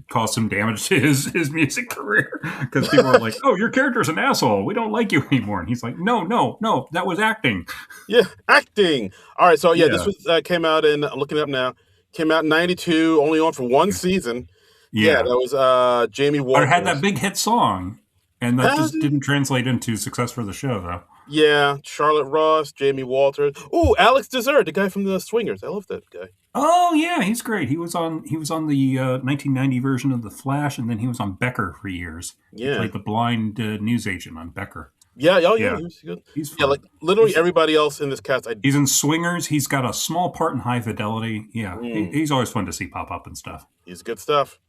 caused some damage to his music career, because people were like, "Oh, your character's an asshole. We don't like you anymore." And he's like, "No, that was acting." Yeah, acting. All right, so this was came out in, looking it up now. Came out in '92, only on for one season. Yeah, that was Jamie Walters. It had that big hit song, and that just didn't translate into success for the show, though. Yeah, Charlotte Ross, Jamie Walters. Ooh, Alex Dessert, the guy from the Swingers. I love that guy. Oh yeah, he's great. He was on the 1990 version of The Flash, and then he was on Becker for years. Yeah, he played the blind news agent on Becker. Yeah, he's good. He's fun. Like literally everybody else in this cast. He's in Swingers. He's got a small part in High Fidelity. Yeah, he's always fun to see pop up and stuff. He's good stuff.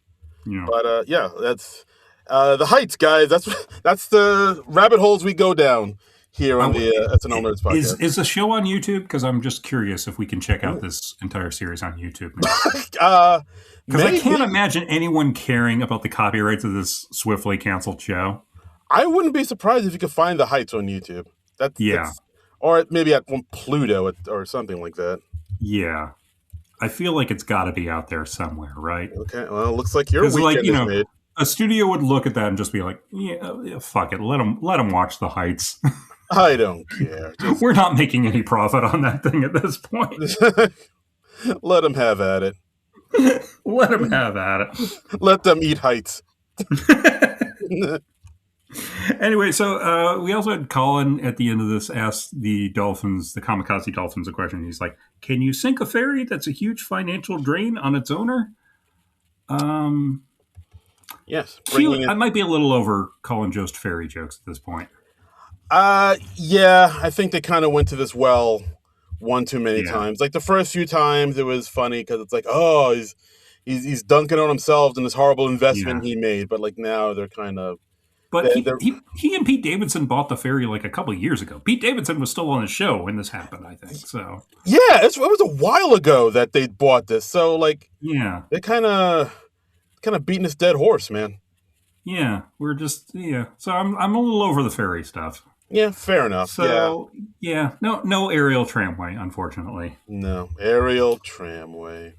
Yeah. But that's The Heights, guys. That's the rabbit holes we go down here on the SNL Nerds podcast. Is the show on YouTube? Because I'm just curious if we can check out this entire series on YouTube. Because I can't imagine anyone caring about the copyrights of this swiftly canceled show. I wouldn't be surprised if you could find The Heights on YouTube. Or maybe at one Pluto or something like that. Yeah. I feel like it's got to be out there somewhere, right? Okay, well, it looks like your weekend is made. A studio would look at that and just be like, yeah, fuck it. Let them watch The Heights. I don't care. We're not making any profit on that thing at this point. Let them have at it. Let them have at it. Let them eat Heights. Anyway, so we also had Colin at the end of this ask the Dolphins, the Kamikaze Dolphins, a question. He's like, "Can you sink a ferry that's a huge financial drain on its owner?" Yes, I might be a little over Colin Jost ferry jokes at this point. Yeah, I think they kind of went to this well one too many times. Like the first few times, it was funny because it's like, oh, he's dunking on himself and this horrible investment he made. But like now, they're kind of. But he and Pete Davidson bought the ferry like a couple of years ago. Pete Davidson was still on the show when this happened, I think. So yeah, it was a while ago that they bought this. So like, they kind of beating this dead horse, man. Yeah, we're just So I'm a little over the ferry stuff. Yeah, fair enough. So no aerial tramway, unfortunately. No aerial tramway.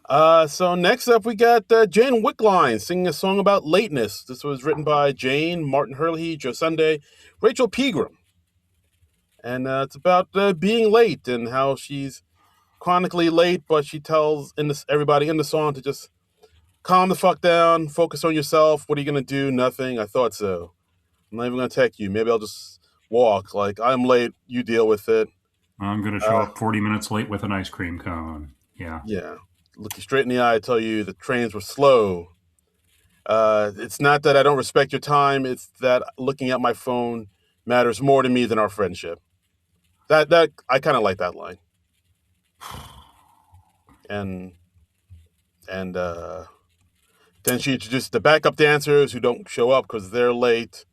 So next up, we got Jane Wickline singing a song about lateness. This was written by Jane, Martin Hurley, Joe Sunday, Rachel Pegram. And it's about being late and how she's chronically late, but she tells everybody in the song to just calm the fuck down, focus on yourself. What are you going to do? Nothing. I thought so. I'm not even going to text you. Maybe I'll just walk. Like, I'm late. You deal with it. I'm going to show up 40 minutes late with an ice cream cone. Yeah. Yeah. Look you straight in the eye, tell you the trains were slow. It's not that I don't respect your time. It's that looking at my phone matters more to me than our friendship. That I kind of like that line. And then she introduced the backup dancers who don't show up because they're late.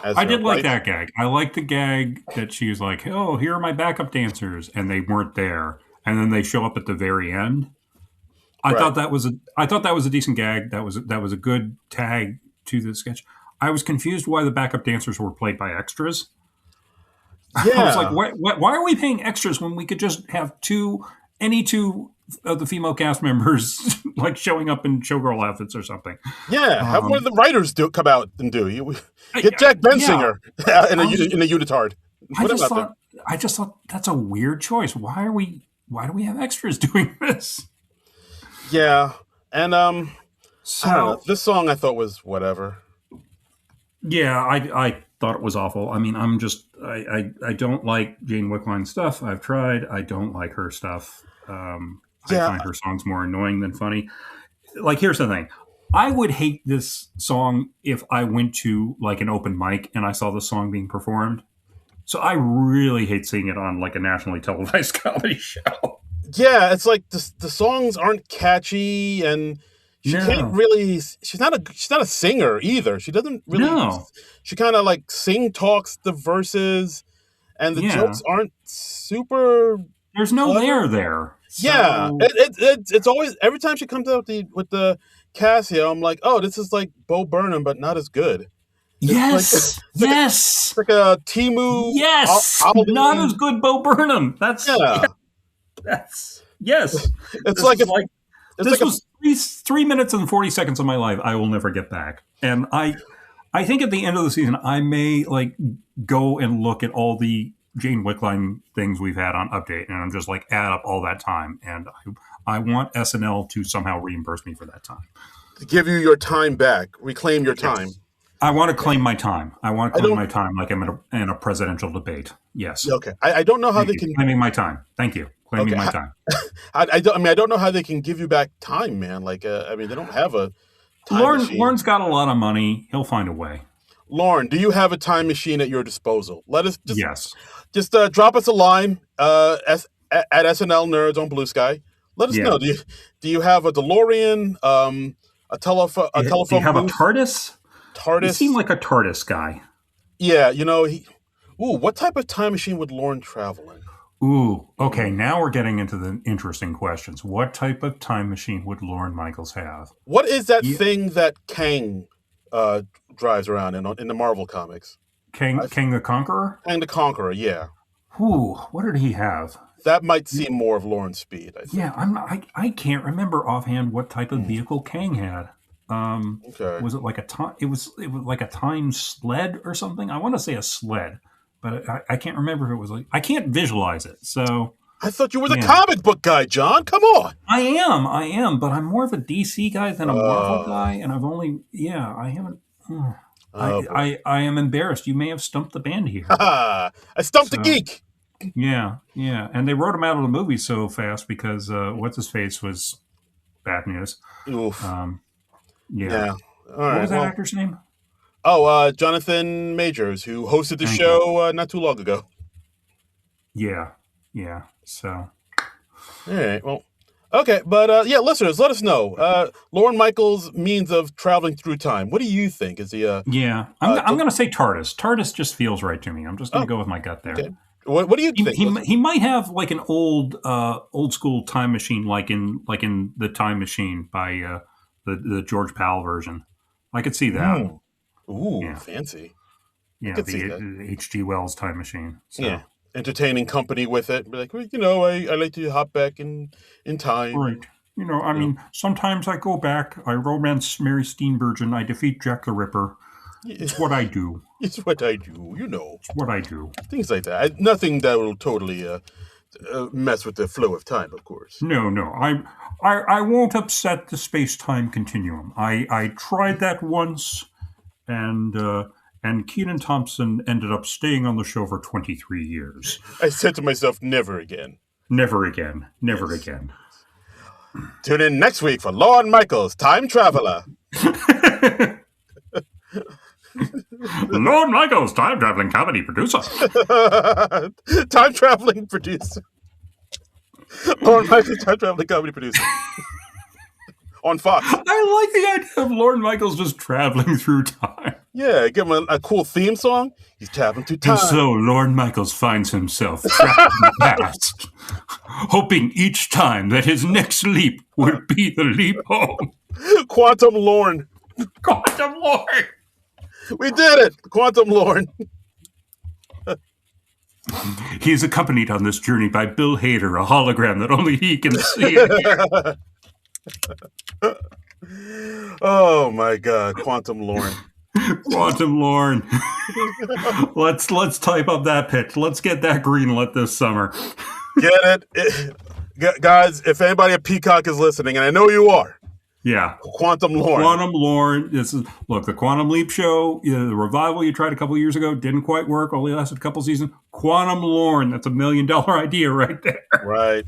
I did like that gag. I liked the gag that she was like, "Oh, here are my backup dancers," and they weren't there, and then they show up at the very end. I thought that was a decent gag. That was a good tag to the sketch. I was confused why the backup dancers were played by extras. Yeah. I was like, why are we paying extras when we could just have any two of the female cast members like showing up in showgirl outfits or something? Yeah, have one of the writers come out and get Jack Bensinger in a unitard. I just thought that's a weird choice. Why do we have extras doing this? Yeah, and I don't know. This song I thought was whatever. Yeah, I thought it was awful. I mean, I don't like Jane Wickline's stuff. I've tried. I don't like her stuff. I find her songs more annoying than funny. Like, here's the thing. I would hate this song if I went to like an open mic and I saw the song being performed. So I really hate seeing it on like a nationally televised comedy show. Yeah, it's like the songs aren't catchy, and she can't really. She's not a singer either. She doesn't really. No. She kind of like talks the verses, and the jokes aren't super. There's no there. So... Yeah, it's always every time she comes out with the Casio, I'm like, oh, this is like Bo Burnham, but not as good. Yes. It's like a Temu. Yes, not as good Bo Burnham. That's yes. It's like this was 3 minutes and 40 seconds of my life I will never get back. And I think at the end of the season I may like go and look at all the Jane Wickline things we've had on Update, and I'm just like add up all that time, and I want SNL to somehow reimburse me for that time. To give you your time back, reclaim your time. I want to claim my time. I want to claim my time like I'm in a presidential debate. Yes. Okay. I don't know how they can claiming my time. Thank you. Claiming my time. I don't know how they can give you back time, man. Like, they don't have a time machine. Lauren's got a lot of money. He'll find a way. Lauren, do you have a time machine at your disposal? Let us just drop us a line at SNL Nerds on Blue Sky. Let us know. Do you have a DeLorean? A telephone? Do you have booth? A TARDIS? TARDIS. You seem like a TARDIS guy. Yeah, what type of time machine would Lauren travel in? Ooh, okay. Now we're getting into the interesting questions. What type of time machine would Lorne Michaels have? What is that thing that Kang drives around in the Marvel comics? Kang the Conqueror? Kang the Conqueror, yeah. Ooh, what did he have? That might seem more of Lauren's speed, I think. Yeah, I can't remember offhand what type of vehicle Kang had. Okay. Was it like a time? It was like a time sled or something. I want to say a sled, but I can't remember if it was like. I can't visualize it. So I thought you were the comic book guy, John. Come on. I am, but I'm more of a DC guy than a Marvel guy, and I've only I haven't. I am embarrassed. You may have stumped the band here. I stumped the geek. Yeah. And they wrote him out of the movie so fast because what's his face was bad news. Oof. Yeah. All right. What was that actor's name? Oh, Jonathan Majors, who hosted the show not too long ago. Yeah. So. All right. Well. Okay, but listeners, let us know. Lorne Michaels' means of traveling through time. What do you think? Is he I'm going to say TARDIS. TARDIS just feels right to me. I'm just going to go with my gut there. Okay. What do you think? He might have like an old school time machine, like in the Time Machine by the George Powell version. I could see that. Ooh, fancy. Yeah, the H.G. Wells Time Machine. So. Yeah. Entertaining company with it. Be like, I like to hop back in time. Right. I mean, sometimes I go back, I romance Mary Steenburgen, I defeat Jack the Ripper. It's what I do. It's what I do, It's what I do. Things like that. Nothing that will totally mess with the flow of time, of course. No. I won't upset the space-time continuum. I tried that once, and Kenan Thompson ended up staying on the show for 23 years. I said to myself, never again. Never again. Never again. Tune in next week for Lorne Michaels, Time Traveler. Lorne Michaels, time traveling comedy producer. Time traveling producer. Lorne Michaels, time traveling comedy producer. On Fox. I like the idea of Lorne Michaels just traveling through time. Yeah, give him a cool theme song. He's traveling through time. And so Lorne Michaels finds himself trapped in the past, hoping each time that his next leap would be the leap home. Quantum Lorne. Quantum Lorne. We did it. Quantum Lorne. He is accompanied on this journey by Bill Hader, a hologram that only he can see and hear. Oh my God, Quantum Lorne. Quantum Lorne. Let's type up that pitch. Let's get that greenlit this summer. Get it? Guys, if anybody at Peacock is listening, and I know you are. Yeah. Quantum Lorne. Quantum Lorne. Look, the Quantum Leap show, the revival you tried a couple years ago, didn't quite work, only lasted a couple seasons. Quantum Lorne, that's $1 million idea right there. Right.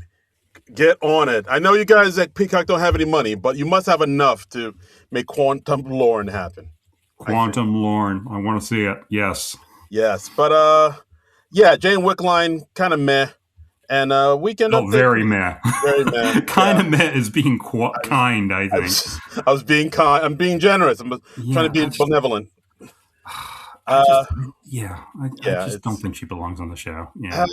Get on it. I know you guys at Peacock don't have any money, but you must have enough to make Quantum Lorne happen. Quantum Lorne. I want to see it. Yes. Yes. But, Jane Wickline, kind of meh. And Weekend Update. Very meh. Very meh. Kind of meh is being kind, I think. I was being kind. I'm being generous. I'm trying to be benevolent. I just don't think she belongs on the show. Yeah.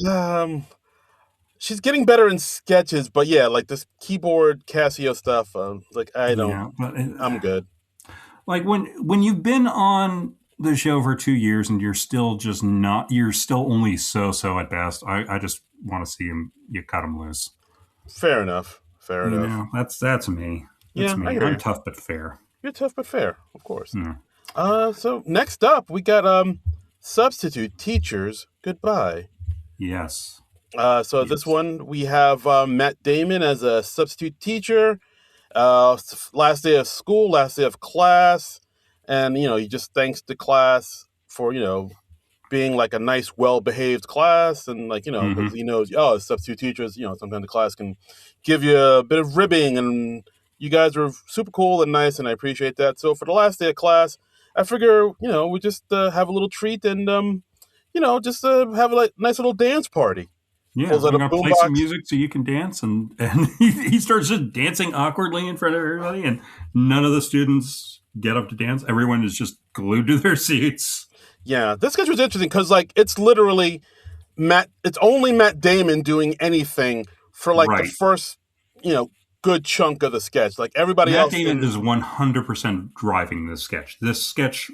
She's getting better in sketches, but like this keyboard Casio stuff, I'm good. Like when you've been on the show for 2 years and you're still only so at best, I just want to see you cut him loose. Fair enough. That's me. That's me. I'm tough but fair. You're tough but fair, of course. So next up, we got substitute teachers goodbye. Yes. This one, we have Matt Damon as a substitute teacher. Last day of school, last day of class. And, he just thanks the class for, being like a nice, well-behaved class. And because he knows, substitute teachers, sometimes the class can give you a bit of ribbing. And you guys were super cool and nice, and I appreciate that. So for the last day of class, I figure, we just have a little treat and, just have a nice little dance party. Yeah, I'm going to play some music so you can dance. And he starts just dancing awkwardly in front of everybody. And none of the students get up to dance. Everyone is just glued to their seats. Yeah, this sketch was interesting because, it's literally it's only Matt Damon doing anything for, the first, good chunk of the sketch. Like, everybody else... Matt Damon is 100% driving this sketch. This sketch...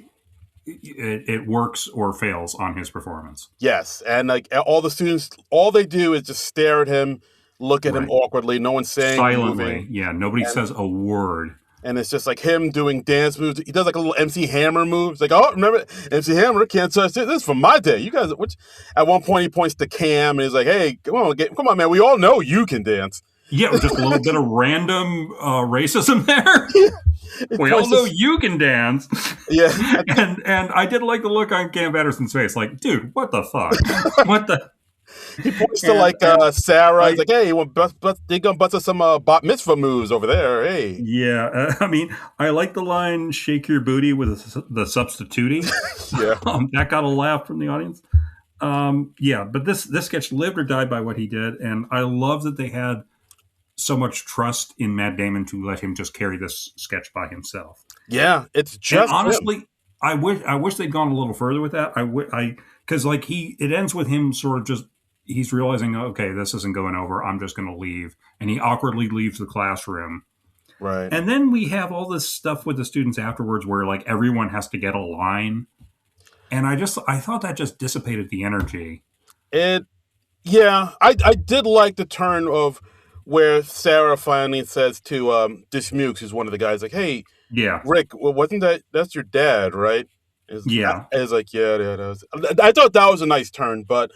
It works or fails on his performance. Yes, and all the students, all they do is just stare at him, look at him awkwardly. No one's saying silently. Moving. Yeah, nobody says a word. And it's just like him doing dance moves. He does like a little MC Hammer move. It's like, oh, remember MC Hammer can't touch this. This is from my day. You guys, at one point he points to Cam and he's like, hey, come on, man. We all know you can dance. Yeah, just a little bit of random racism there. Yeah. We all know you can dance. Yeah. and I did like the look on Cam Patterson's face. Like, dude, what the fuck? What the? He points to Sarah. He's like, hey, they gonna bust us some bat mitzvah moves over there. Hey. Yeah. I mean, I like the line, shake your booty with the substituting. Yeah. That got a laugh from the audience. Yeah, but this sketch lived or died by what he did. And I love that they had so much trust in Matt Damon to let him just carry this sketch by himself. Yeah, it's just and honestly, him. I wish they'd gone a little further with that. Because like it ends with him sort of just he's realizing, okay, this isn't going over. I'm just going to leave, and he awkwardly leaves the classroom. Right. And then we have all this stuff with the students afterwards, where like everyone has to get a line, and I thought that just dissipated the energy. Yeah, I did like the turn of where Sarah finally says to Dismukes, who's one of the guys, like, hey, yeah, Rick, well, wasn't that's your dad, right? Yeah. It's like, yeah, that was. I thought that was a nice turn, but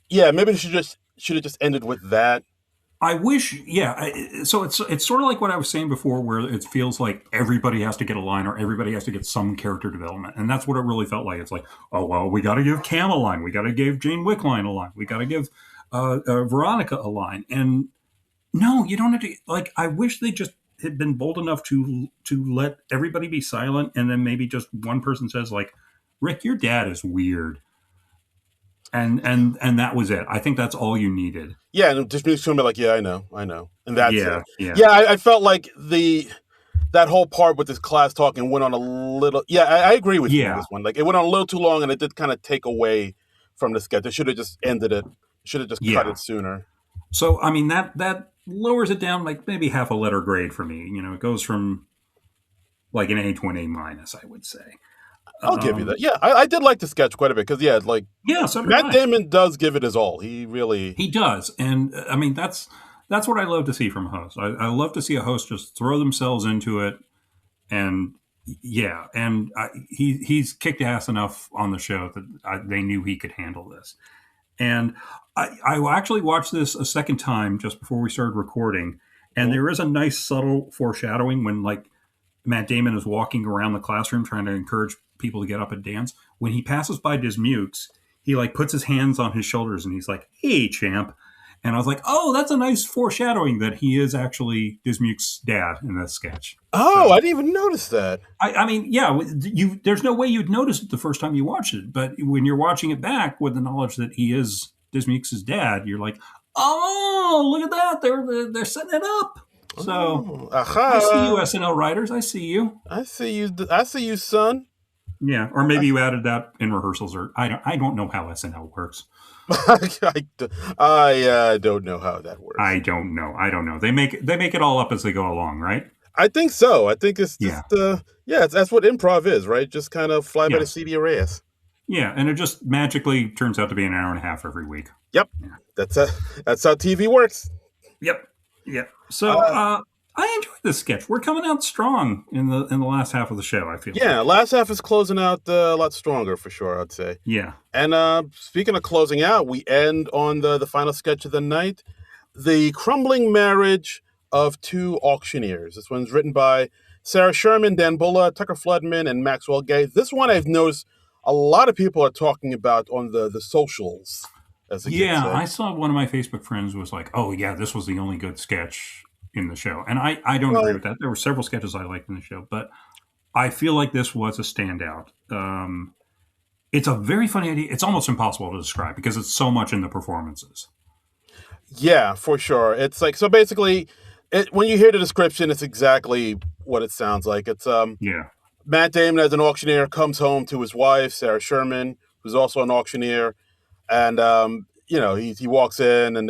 yeah, maybe it should have just ended with that. I wish, yeah. So it's sort of like what I was saying before, where it feels like everybody has to get a line or everybody has to get some character development, and that's what it really felt like. It's like, oh well, we got to give Cam a line, we got to give Jane Wickline a line, we got to give Veronica a line, and no, you don't have to. Like, I wish they just had been bold enough to let everybody be silent, and then maybe just one person says like, Rick, your dad is weird. And that was it. I think that's all you needed. Yeah, and just be like, yeah, I know, and that's it. Yeah. I felt like that whole part with this class talking went on a little. Yeah, I agree with you on this one. Like, it went on a little too long, and it did kind of take away from the sketch. They should have just ended it. Should have just cut it sooner. So I mean that lowers it down like maybe half a letter grade for me. You know, it goes from like an A to an A minus, I would say. I'll give you that. Yeah, I did like the sketch quite a bit because so Matt Damon does give it his all. He does, and I mean that's what I love to see from a host. I love to see a host just throw themselves into it, and he's kicked ass enough on the show that they knew he could handle this. And I actually watched this a second time just before we started recording, and there is a nice subtle foreshadowing when like Matt Damon is walking around the classroom trying to encourage people to get up and dance. When he passes by Dismukes, he like puts his hands on his shoulders and he's like, "Hey, champ." And I was like, "Oh, that's a nice foreshadowing that he is actually Dismukes' dad in this sketch." Oh, so, I didn't even notice that. I mean, yeah, there's no way you'd notice it the first time you watched it, but when you're watching it back with the knowledge that he is Dismukes' dad, you're like, "Oh, look at that! They're setting it up." So I see you, SNL writers. I see you. I see you, son. Yeah, or maybe you added that in rehearsals, or I don't know how SNL works. I don't know how that works. I don't know. They make it all up as they go along, right? I think so. I think it's just that's what improv is, right? Just kind of fly by the seat of your ass. Yeah, and it just magically turns out to be an hour and a half every week. Yep, that's how TV works. Yep. So I enjoyed this sketch. We're coming out strong in the last half of the show, I feel. Yeah, last half is closing out a lot stronger for sure, I'd say. Yeah. And speaking of closing out, we end on the final sketch of the night, The Crumbling Marriage of Two Auctioneers. This one's written by Sarah Sherman, Dan Bulla, Tucker Floodman, and Maxwell Gay. This one I've noticed a lot of people are talking about on the socials. I saw one of my Facebook friends was like, "Oh yeah, this was the only good sketch in the show," and I don't agree with that. There were several sketches I liked in the show, but I feel like this was a standout. It's a very funny idea. It's almost impossible to describe because it's so much in the performances. Yeah, for sure. It's like, so basically, when you hear the description, it's exactly what it sounds like. It's Matt Damon as an auctioneer comes home to his wife, Sarah Sherman, who's also an auctioneer. And, he walks in and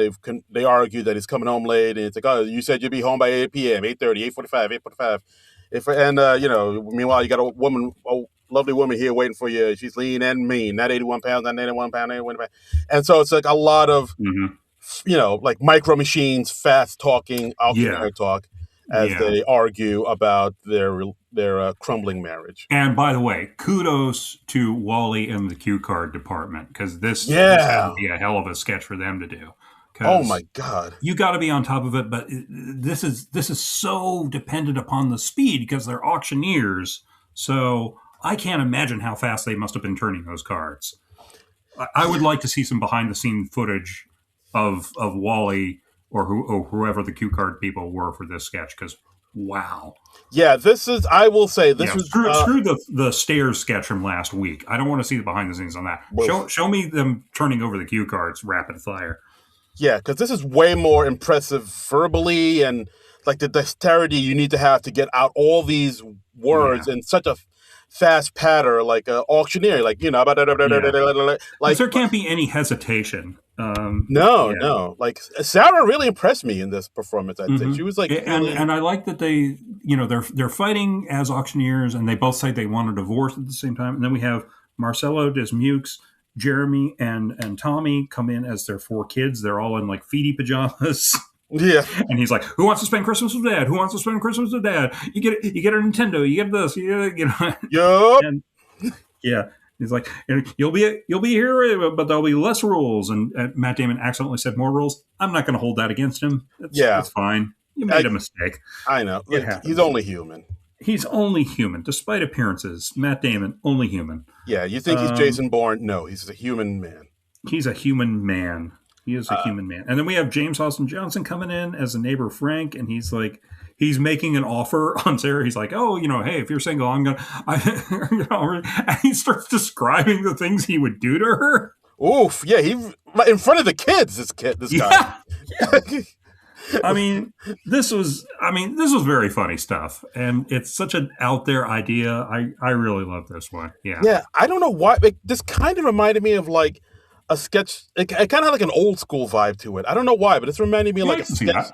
they argue that he's coming home late. And it's like, oh, you said you'd be home by 8 p.m., 8:30, 8:45. Meanwhile, you got a lovely woman here waiting for you. She's lean and mean, not 81 pounds, not 81 pounds, 81 pounds. And so it's like a lot of, like micro machines, fast talking, auctioneer talk as they argue about their crumbling marriage. And by the way, kudos to Wally and the cue card department, because this would be a hell of a sketch for them to do. Oh my God! You got to be on top of it, but this is so dependent upon the speed because they're auctioneers. So I can't imagine how fast they must have been turning those cards. I would like to see some behind the scene footage of Wally or whoever the cue card people were for this sketch, because wow. Yeah, this is. I will say this was screw the stairs sketch from last week. I don't want to see the behind the scenes on that. Show me them turning over the cue cards rapid fire. Yeah, because this is way more impressive verbally, and like the dexterity you need to have to get out all these words in such a fast patter, like an auctioneer, like like there can't be any hesitation. No. Like Sarah really impressed me in this performance. I'd say she was like, and I like that they, they're fighting as auctioneers, and they both say they want a divorce at the same time. And then we have Marcelo Desmukes, Jeremy, and Tommy come in as their 4 kids. They're all in like feety pajamas. Yeah, and he's like, "Who wants to spend Christmas with Dad? Who wants to spend Christmas with Dad? You get a Nintendo. You get this. Yup. And, yeah." He's like, "You'll be here, but there'll be less rules." And Matt Damon accidentally said more rules. I'm not going to hold that against him. It's fine. You made a mistake. I know. He's only human. He's only human, despite appearances. Matt Damon, only human. Yeah, you think he's Jason Bourne? No, he's a human man. He's a human man. He is a human man. And then we have James Austin Johnson coming in as a neighbor Frank, and he's like, he's making an offer on Sarah. He's like, "Oh, hey, if you're single, I'm gonna," and he starts describing the things he would do to her. Oof, yeah, he in front of the kids. This guy. Yeah. I mean, this was very funny stuff, and it's such an out there idea. I really love this one. Yeah. I don't know why. This kind of reminded me of like a sketch. It kind of had like an old school vibe to it. I don't know why, but it's reminding me of like a sketch.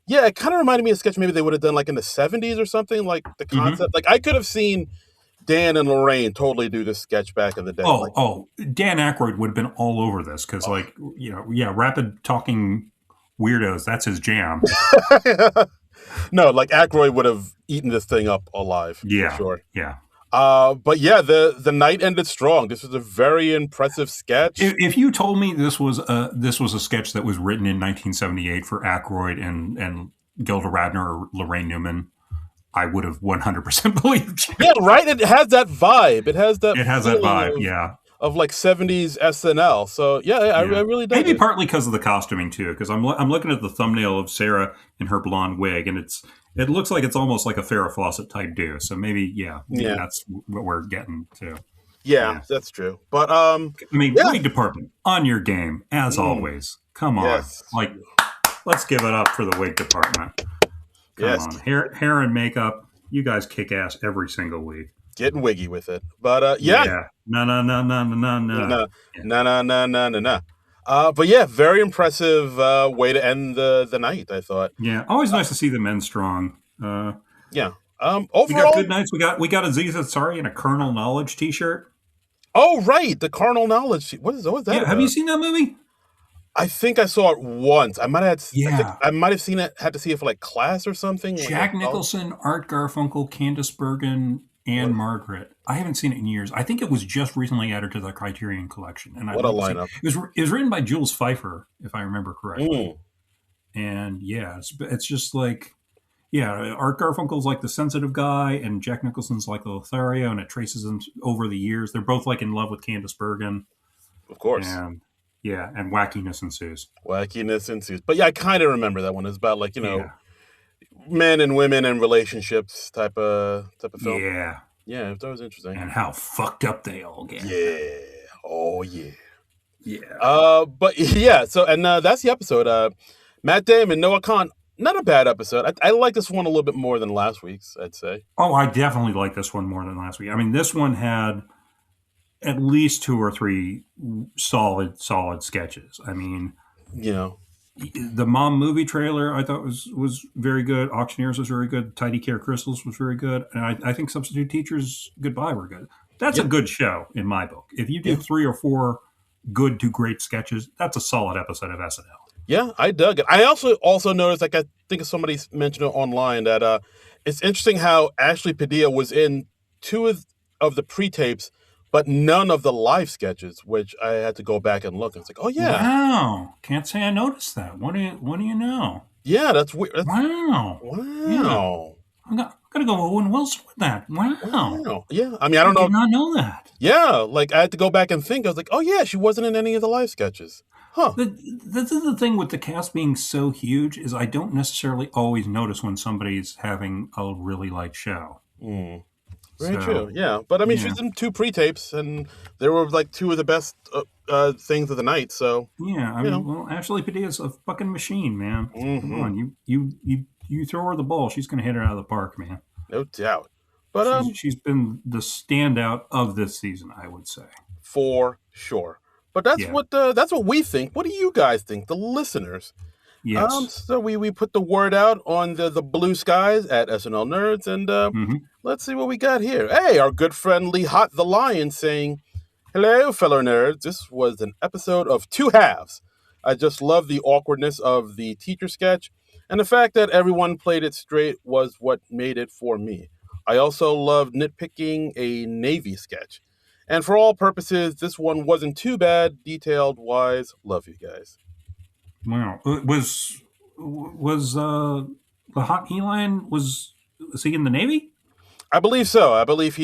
Yeah, it kind of reminded me of a sketch maybe they would have done like in the 70s or something. Like the concept. Like I could have seen Dan and Lorraine totally do this sketch back in the day. Dan Aykroyd would have been all over this because rapid talking weirdos, that's his jam. No, like Aykroyd would have eaten this thing up alive. Yeah, for sure. Yeah. But yeah, the night ended strong. This was a very impressive sketch. If you told me this was a sketch that was written in 1978 for Aykroyd and Gilda Radner or Lorraine Newman, I would have 100% believed you. Yeah, right. It has that vibe. It has that vibe. Of like 70s SNL. So yeah, I really did. Maybe partly because of the costuming too, because I'm looking at the thumbnail of Sarah in her blonde wig, and it looks like it's almost like a Farrah Fawcett type do. So maybe that's what we're getting to. Yeah, that's true. But wig department on your game as always. Come on, let's give it up for the wig department. Come on, hair and makeup. You guys kick ass every single week. Getting wiggy with it. But No. But yeah, very impressive way to end the night, I thought. Yeah, always nice to see the men strong. Overall, we got good nights. We got Aziz Ansari in a Colonel Knowledge t-shirt. Oh right, the Colonel Knowledge. What is that? Yeah, have you seen that movie? I think I saw it once. I might have seen it. Had to see it for like class or something. Jack Nicholson, Art Garfunkel, Candice Bergen, and Margaret. I haven't seen it in years. I think it was just recently added to the Criterion Collection. And what a lineup! It was written by Jules Pfeiffer, if I remember correctly. And it's just like, Art Garfunkel's like the sensitive guy, and Jack Nicholson's like the Lothario, and it traces them over the years. They're both like in love with Candice Bergen, of course. And wackiness ensues. But yeah, I kind of remember that one. It's about like men and women and relationships type of film. Yeah, that was interesting. And how fucked up they all get. Yeah. Oh yeah. Yeah. But yeah. So that's the episode. Matt Damon, Noah Kahan. Not a bad episode. I like this one a little bit more than last week's, I'd say. Oh, I definitely like this one more than last week. I mean, this one had at least 2 or 3 solid sketches. I mean, the Mom movie trailer I thought was very good. Auctioneers was very good. Tidy Care Crystals was very good. And I think Substitute Teachers Goodbye were good. That's a good show in my book. If you do 3 or 4 good to great sketches, that's a solid episode of SNL. Yeah, I dug it. I also noticed, like I think somebody mentioned it online, that it's interesting how Ashley Padilla was in 2 of the pre-tapes but none of the live sketches, which I had to go back and look. It's like, oh yeah, wow, can't say I noticed that. What do you know? Yeah, that's weird. Wow, wow. Yeah. I'm gonna go Owen Wilson with that. Wow. Yeah, I mean, I don't know. Did not know that. Yeah, like I had to go back and think. I was like, oh yeah, she wasn't in any of the live sketches. Huh. This is the thing with the cast being so huge is I don't necessarily always notice when somebody's having a really light show. Very true. Yeah, but I mean, she's in 2 pre-tapes, and they were like 2 of the best things of the night. So yeah, I mean, well, Ashley Padilla's a fucking machine, man. Come on, you throw her the ball, she's going to hit it out of the park, man. No doubt. But she's been the standout of this season, I would say, for sure. But that's what we think. What do you guys think, the listeners? Yes. So we put the word out on the blue skies at SNL Nerds, and let's see what we got here. Hey, our good friend Lee Hot the Lion saying, "Hello, fellow nerds. This was an episode of 2 halves. I just love the awkwardness of the teacher sketch, and the fact that everyone played it straight was what made it for me. I also loved nitpicking a Navy sketch. And for all purposes, this one wasn't too bad, detailed-wise. Love you guys." Wow. Was the Hot Lion, was he in the Navy? I believe so. I believe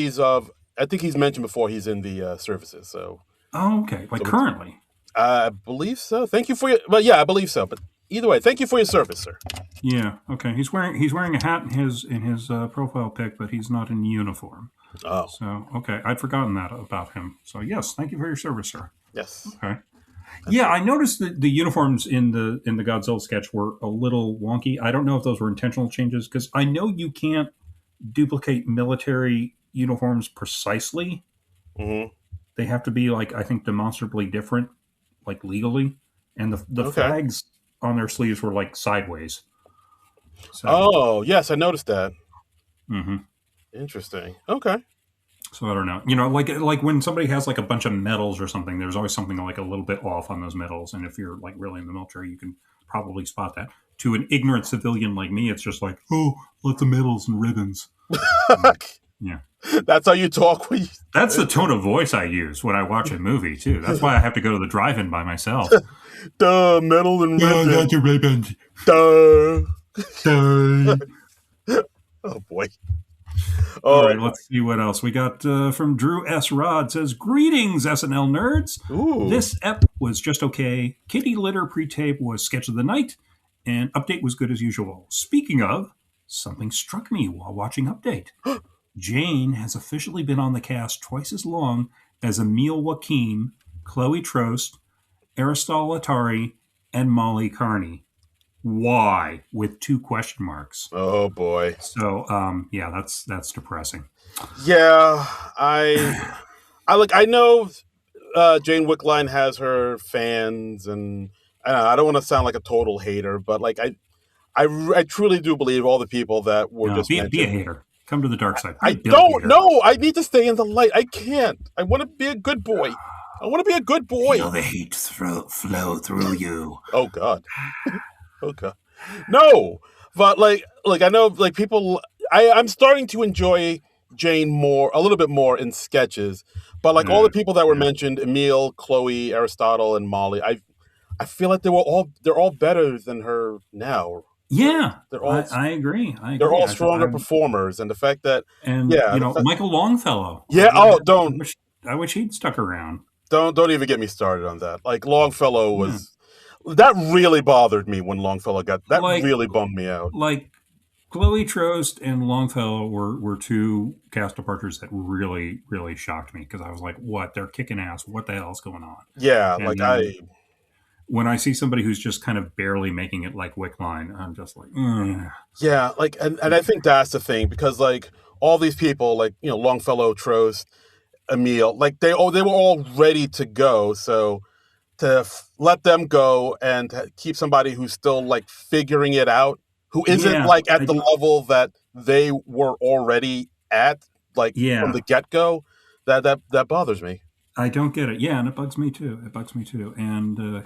I think he's mentioned before he's in the services. So. Oh, okay. Like so currently? I believe so. Thank you for your. Well, yeah, I believe so. But either way, thank you for your service, sir. Yeah. Okay. He's wearing a hat in his profile pic, but he's not in uniform. Oh. So okay, I'd forgotten that about him. So yes, thank you for your service, sir. Yes. Okay. Yeah, I noticed that the uniforms in the Godzilla sketch were a little wonky. I don't know if those were intentional changes, because I know you can't duplicate military uniforms precisely. Mm-hmm. They have to be, like, I think, demonstrably different, like legally. And the flags on their sleeves were like sideways. So, oh yes, I noticed that. Mm-hmm. Interesting. Okay. So I don't know. You know, like when somebody has like a bunch of medals or something, there's always something like a little bit off on those medals. And if you're like really in the military, you can probably spot that. To an ignorant civilian like me, it's just like, oh, lots of medals and ribbons. Yeah. That's how you talk. That's the tone of voice I use when I watch a movie too. That's why I have to go to the drive-in by myself. Duh, medal and ribbons. Lots of ribbons. Duh. Duh. Oh boy. All right, let's see what else we got from Drew S. Rod. Says, greetings, SNL nerds. Ooh. This ep was just okay. Kitty Litter pre-tape was sketch of the night, and update was good as usual. Speaking of, something struck me while watching update. Jane has officially been on the cast twice as long as Emil Joaquin, Chloe Trost, Aristotle Atari, and Molly Carney. Why? With 2 question marks. Oh boy. So yeah, that's depressing. Yeah, I know Jane Wickline has her fans, and I don't want to sound like a total hater, but like I truly do believe all the people that were just mentioned. Be a hater. Come to the dark side. I don't know. I need to stay in the light. I can't. I want to be a good boy. I want to be a good boy. Feel the hate flow through you. Oh God. Okay. No, but like I know like people. I'm starting to enjoy Jane a little bit more in sketches. But like all the people that were mentioned, Emil, Chloe, Aristotle, and Molly, I feel like they're all better than her now. Yeah, I agree. They're all stronger performers, and the fact that Michael Longfellow. Yeah. I wish he'd stuck around. Don't even get me started on that. Like Longfellow was. That really bothered me when Longfellow really bummed me out. Like Chloe Trost and Longfellow were 2 cast departures that really, really shocked me, because I was like, what? They're kicking ass. What the hell's going on? Yeah, and when I see somebody who's just kind of barely making it like Wickline, I'm just like, Yeah, like and I think that's the thing, because like all these people, like, you know, Longfellow, Trost, Emil, like they were all ready to go, so to let them go and keep somebody who's still like figuring it out, who isn't at the level that they were already at, like from the get-go, that bothers me. I don't get it. Yeah, and it bugs me too. And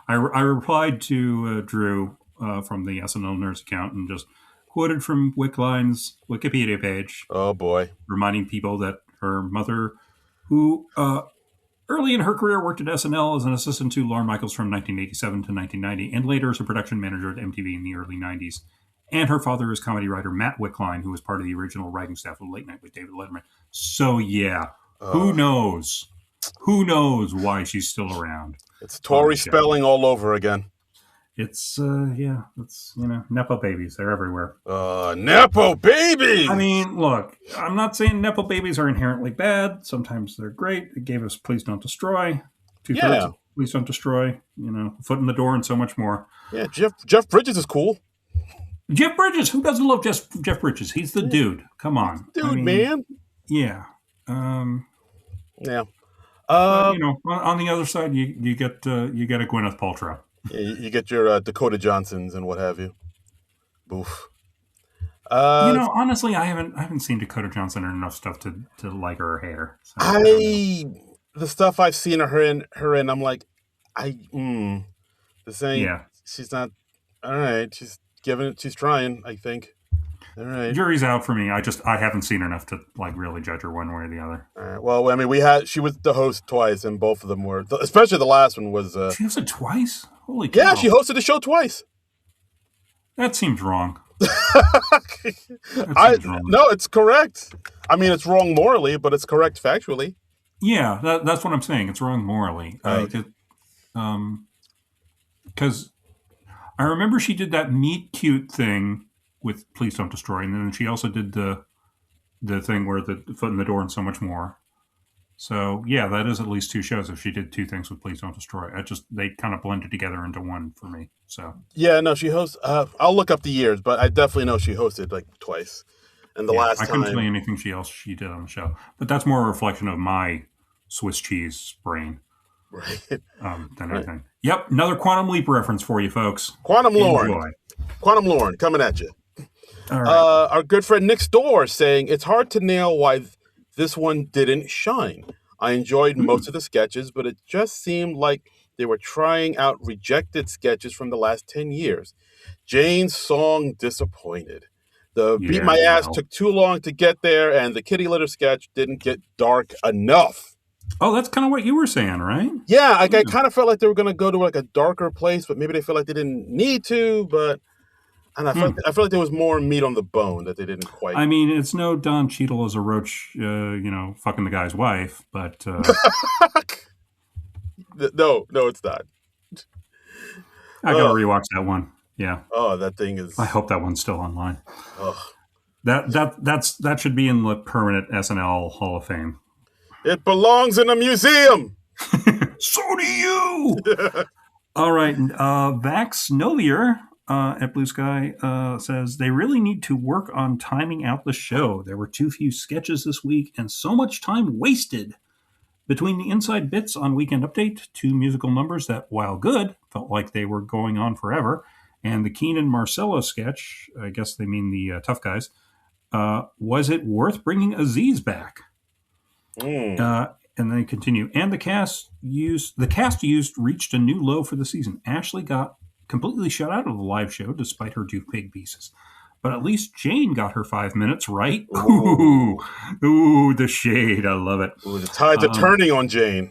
I replied to Drew from the SNL Nerds account and just quoted from Wickline's Wikipedia page. Oh boy. Reminding people that her mother who early in her career worked at SNL as an assistant to Lorne Michaels from 1987 to 1990, and later as a production manager at MTV in the early 90s. And her father is comedy writer Matt Wickline, who was part of the original writing staff of Late Night with David Letterman. So, yeah, who knows? Who knows why she's still around? It's Tori Spelling all over again. It's, Nepo babies. They're everywhere. Nepo babies! I mean, look, I'm not saying Nepo babies are inherently bad. Sometimes they're great. It gave us Please Don't Destroy. 2/3 of Please Don't Destroy. Foot in the Door and so much more. Yeah, Jeff Bridges is cool. Jeff Bridges. Who doesn't love Jeff Bridges? He's the dude. Come on. Man. Yeah. Yeah. On the other side, you get a Gwyneth Paltrow. Yeah, you get your Dakota Johnsons and what have you. Boof. Honestly, I haven't seen Dakota Johnson in enough stuff to like her or hate her. So the stuff I've seen her in, I'm like, this ain't. Yeah. She's not. All right, she's giving it. She's trying. I think. All right. Jury's out for me. I haven't seen her enough to really judge her one way or the other. All right. Well, I mean, she was the host twice, and both of them were, especially the last one was. She hosted twice. Holy cow! Yeah, she hosted the show twice. That seems wrong. No, it's correct. I mean, it's wrong morally, but it's correct factually. Yeah, that's what I'm saying. It's wrong morally. Because I remember she did that meet cute thing with Please Don't Destroy, and then she also did the thing where the Foot in the Door and so much more. So yeah, that is at least two shows if she did two things with Please Don't Destroy. They kind of blended together into one for me. So yeah, no, she hosts. I'll look up the years, but I definitely know she hosted like twice. And the last time I couldn't tell you anything she did on the show, but that's more a reflection of my Swiss cheese brain, right? Than anything. Yep, another Quantum Leap reference for you folks. Quantum Lorne coming at you. All right. Our good friend Nick's Door saying it's hard to nail why this one didn't shine. I enjoyed most of the sketches, but it just seemed like they were trying out rejected sketches from the last 10 years. Jane's song disappointed. The Beat My Ass took too long to get there, and the kitty litter sketch didn't get dark enough. Oh, that's kind of what you were saying, right? Yeah, I kind of felt like they were going to go to like a darker place, but maybe they felt like they didn't need to, but... And I feel like there was more meat on the bone that they didn't quite. I mean, it's no Don Cheadle as a roach, fucking the guy's wife, but no, it's not. I gotta rewatch that one. Yeah. Oh, that thing is. I hope that one's still online. That should be in the permanent SNL Hall of Fame. It belongs in a museum. So do you. All right, Vax Novier. At Blue Sky says they really need to work on timing out the show. There were too few sketches this week and so much time wasted between the inside bits on Weekend Update, two musical numbers that, while good, felt like they were going on forever, and the Keenan Marcello sketch, I guess they mean the Tough Guys, was it worth bringing Aziz back? And they continue. And the cast used reached a new low for the season. Ashley got completely shut out of the live show despite her two pig pieces. But at least Jane got her 5 minutes, right? Ooh, the shade. I love it. Ooh, the tides are turning on Jane.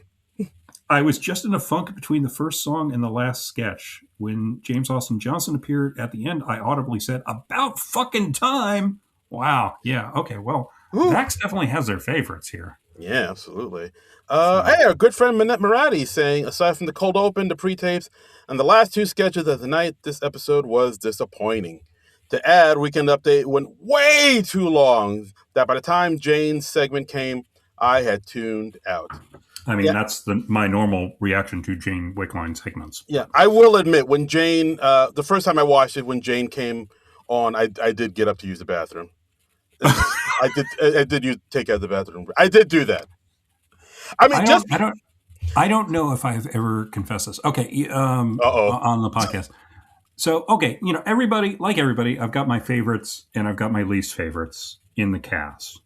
I was just in a funk between the first song and the last sketch. When James Austin Johnson appeared at the end, I audibly said, "About fucking time." Wow. Yeah. Okay. Well, Vax definitely has their favorites here. Yeah, absolutely. Hey, our good friend Minette Moratti saying, aside from the cold open, the pre-tapes, and the last two sketches of the night, this episode was disappointing. To add, Weekend Update went way too long that by the time Jane's segment came, I had tuned out. I mean, that's my normal reaction to Jane Wickline segments. Yeah, I will admit, when Jane, the first time I watched it, when Jane came on, I did get up to use the bathroom. I did take out the bathroom. I did do that. I mean, I don't know if I've ever confessed this. Okay, on the podcast. So, okay, everybody, I've got my favorites and I've got my least favorites in the cast.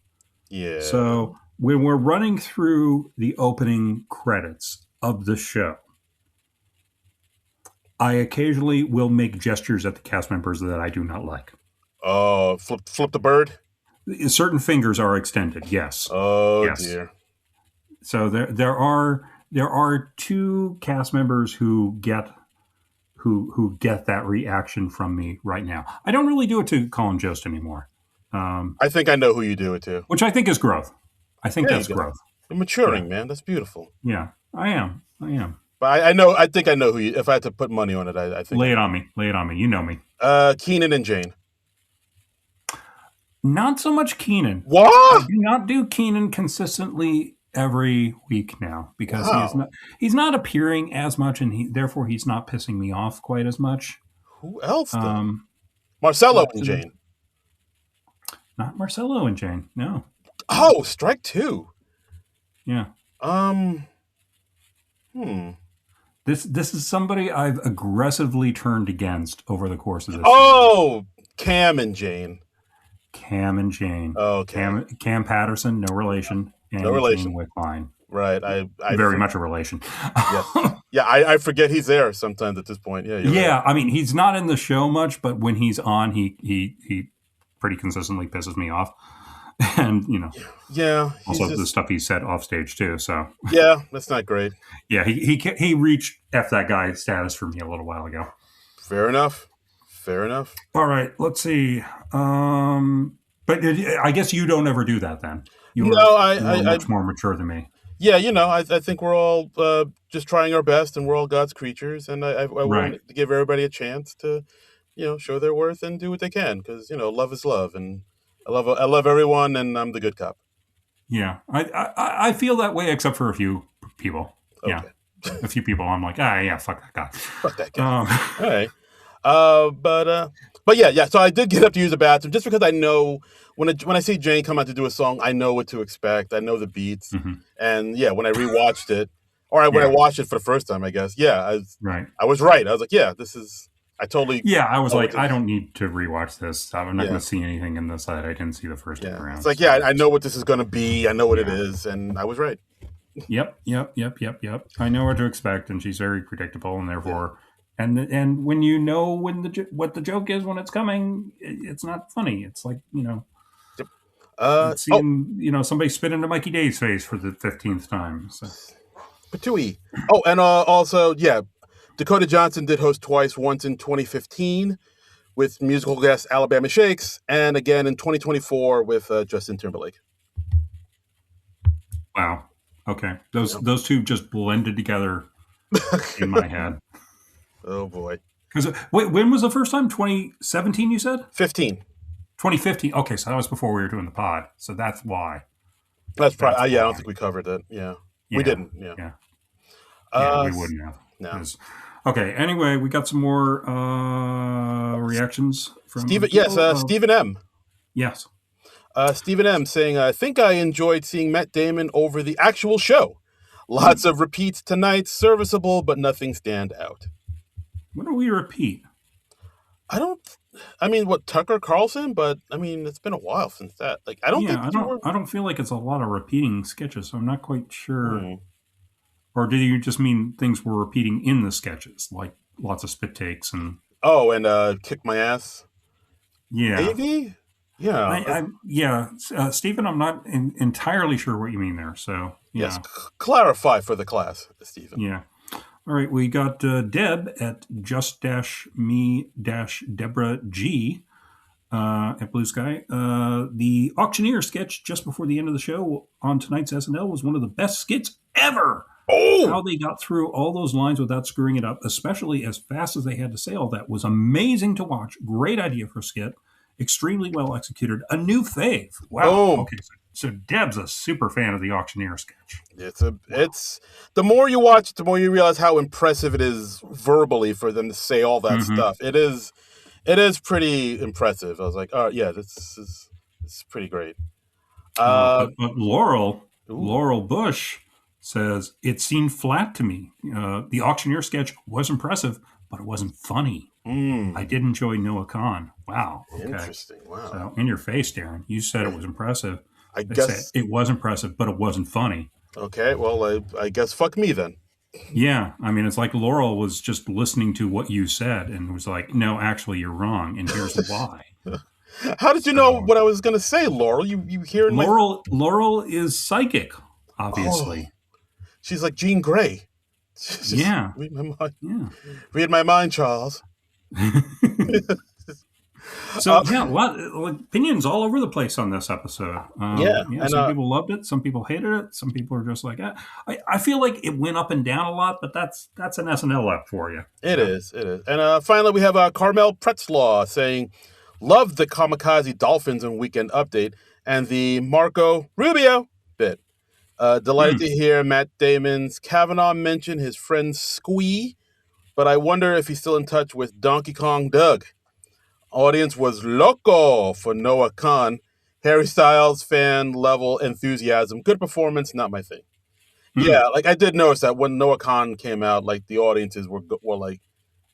Yeah. So when we're running through the opening credits of the show, I occasionally will make gestures at the cast members that I do not like. Oh, flip the bird? Certain fingers are extended, yes. Oh, yes. dear. So there are two cast members who get that reaction from me right now. I don't really do it to Colin Jost anymore. I think I know who you do it to. Which I think is growth. I think that's growth. You're maturing, man. That's beautiful. Yeah, I am. But I think I know who you. If I had to put money on it, I think. Lay it on me. You know me. Keenan and Jane. Not so much Keenan. What? I do not do Keenan consistently every week now because he's not appearing as much, and therefore he's not pissing me off quite as much. Who else? Marcelo and Jane. Not Marcelo and Jane. No. Oh, strike two. Yeah. This is somebody I've aggressively turned against over the course of this. Oh, Cam and Jane. Oh, okay. Cam Patterson, no relation. And no relation. Jane Wickline. Right. I very much a relation. Yes. Yeah, I forget he's there sometimes at this point. Yeah. Yeah. Right. I mean, he's not in the show much, but when he's on, he pretty consistently pisses me off. And, yeah. Also the stuff he said off stage too. So yeah, that's not great. Yeah. He reached F that guy status for me a little while ago. Fair enough. All right. Let's see. But I guess you don't ever do that then. You're much more mature than me. Yeah, I think we're all just trying our best, and we're all God's creatures, and I want to give everybody a chance to, show their worth and do what they can, because love is love, and I love everyone, and I'm the good cop. Yeah, I feel that way, except for a few people. Okay. Yeah, a few people. I'm like, yeah, fuck that guy. Fuck that guy. All right. But yeah. So I did get up to use the bathroom just because I know when I see Jane come out to do a song, I know what to expect. I know the beats, and yeah, when I rewatched it, when I watched it for the first time, I guess, I was right. I was like, this is. I totally. Yeah, I was like, I don't need to rewatch this. I'm not going to see anything in this that I didn't see the first time around. It's like, I know what this is going to be. I know what it is, and I was right. Yep. I know what to expect, and she's very predictable, and therefore. And when you know what the joke is when it's coming, it's not funny. It's like seeing somebody spit into Mikey Day's face for the 15th time. So. Patooey. Oh, and also Dakota Johnson did host twice. Once in 2015 with musical guest Alabama Shakes, and again in 2024 with Justin Timberlake. Wow. Okay, those two just blended together in my head. Oh, boy. Because when was the first time? 2017, you said? 15. 2015. Okay, so that was before we were doing the pod. So that's why. That's probably. I don't think we covered it. Yeah. We didn't. Yeah. We wouldn't have. No. Okay. Anyway, we got some more reactions from Stephen. Yes, Stephen M. Yes. Stephen M. saying, I think I enjoyed seeing Matt Damon over the actual show. Lots of repeats tonight, serviceable, but nothing stand out. What do we repeat? Tucker Carlson? But it's been a while since that. Like, I don't think. I don't feel like it's a lot of repeating sketches, so I'm not quite sure. Or do you just mean things were repeating in the sketches, like lots of spit takes and? Oh, and kick my ass. Yeah. Maybe. Yeah. Stephen, I'm not entirely sure what you mean there. So yes, clarify for the class, Stephen. Yeah. All right, we got Deb at just-me-Deborah G at Blue Sky. The auctioneer sketch just before the end of the show on tonight's SNL was one of the best skits ever. Oh! How they got through all those lines without screwing it up, especially as fast as they had to say all that, was amazing to watch. Great idea for a skit. Extremely well executed. A new fave. Wow. Oh. Okay, so Deb's a super fan of the auctioneer sketch. It's the more you watch, the more you realize how impressive it is verbally for them to say all that stuff. It is pretty impressive. I was like, oh yeah, this is pretty great. But Laurel Bush says it seemed flat to me. The auctioneer sketch was impressive, but it wasn't funny. I did enjoy Noah Kahan. Wow. Okay. Interesting. Wow. So in your face, Darren, you said it was impressive. I guess it was impressive, but it wasn't funny. Okay, well, I guess fuck me then. Yeah, it's like Laurel was just listening to what you said and was like, no, actually, you're wrong, and here's why. How did you know what I was going to say, Laurel? You hear Laurel is psychic. obviously. She's like Jean Grey. Yeah. Read my mind. Yeah. Read my mind, Charles. So a lot opinions all over the place on this episode. And some people loved it, some people hated it, some people are just like, I feel like it went up and down a lot, but that's an SNL app for you. It is. And finally, we have Carmel Pretzlaw saying, "Loved the Kamikaze Dolphins and Weekend Update and the Marco Rubio bit. Delighted to hear Matt Damon's Kavanaugh mention his friend Squee, but I wonder if he's still in touch with Donkey Kong Doug. Audience was loco for Noah Khan. Harry Styles fan level enthusiasm. Good performance, not my thing." Yeah, like I did notice that when Noah Khan came out, like the audiences were like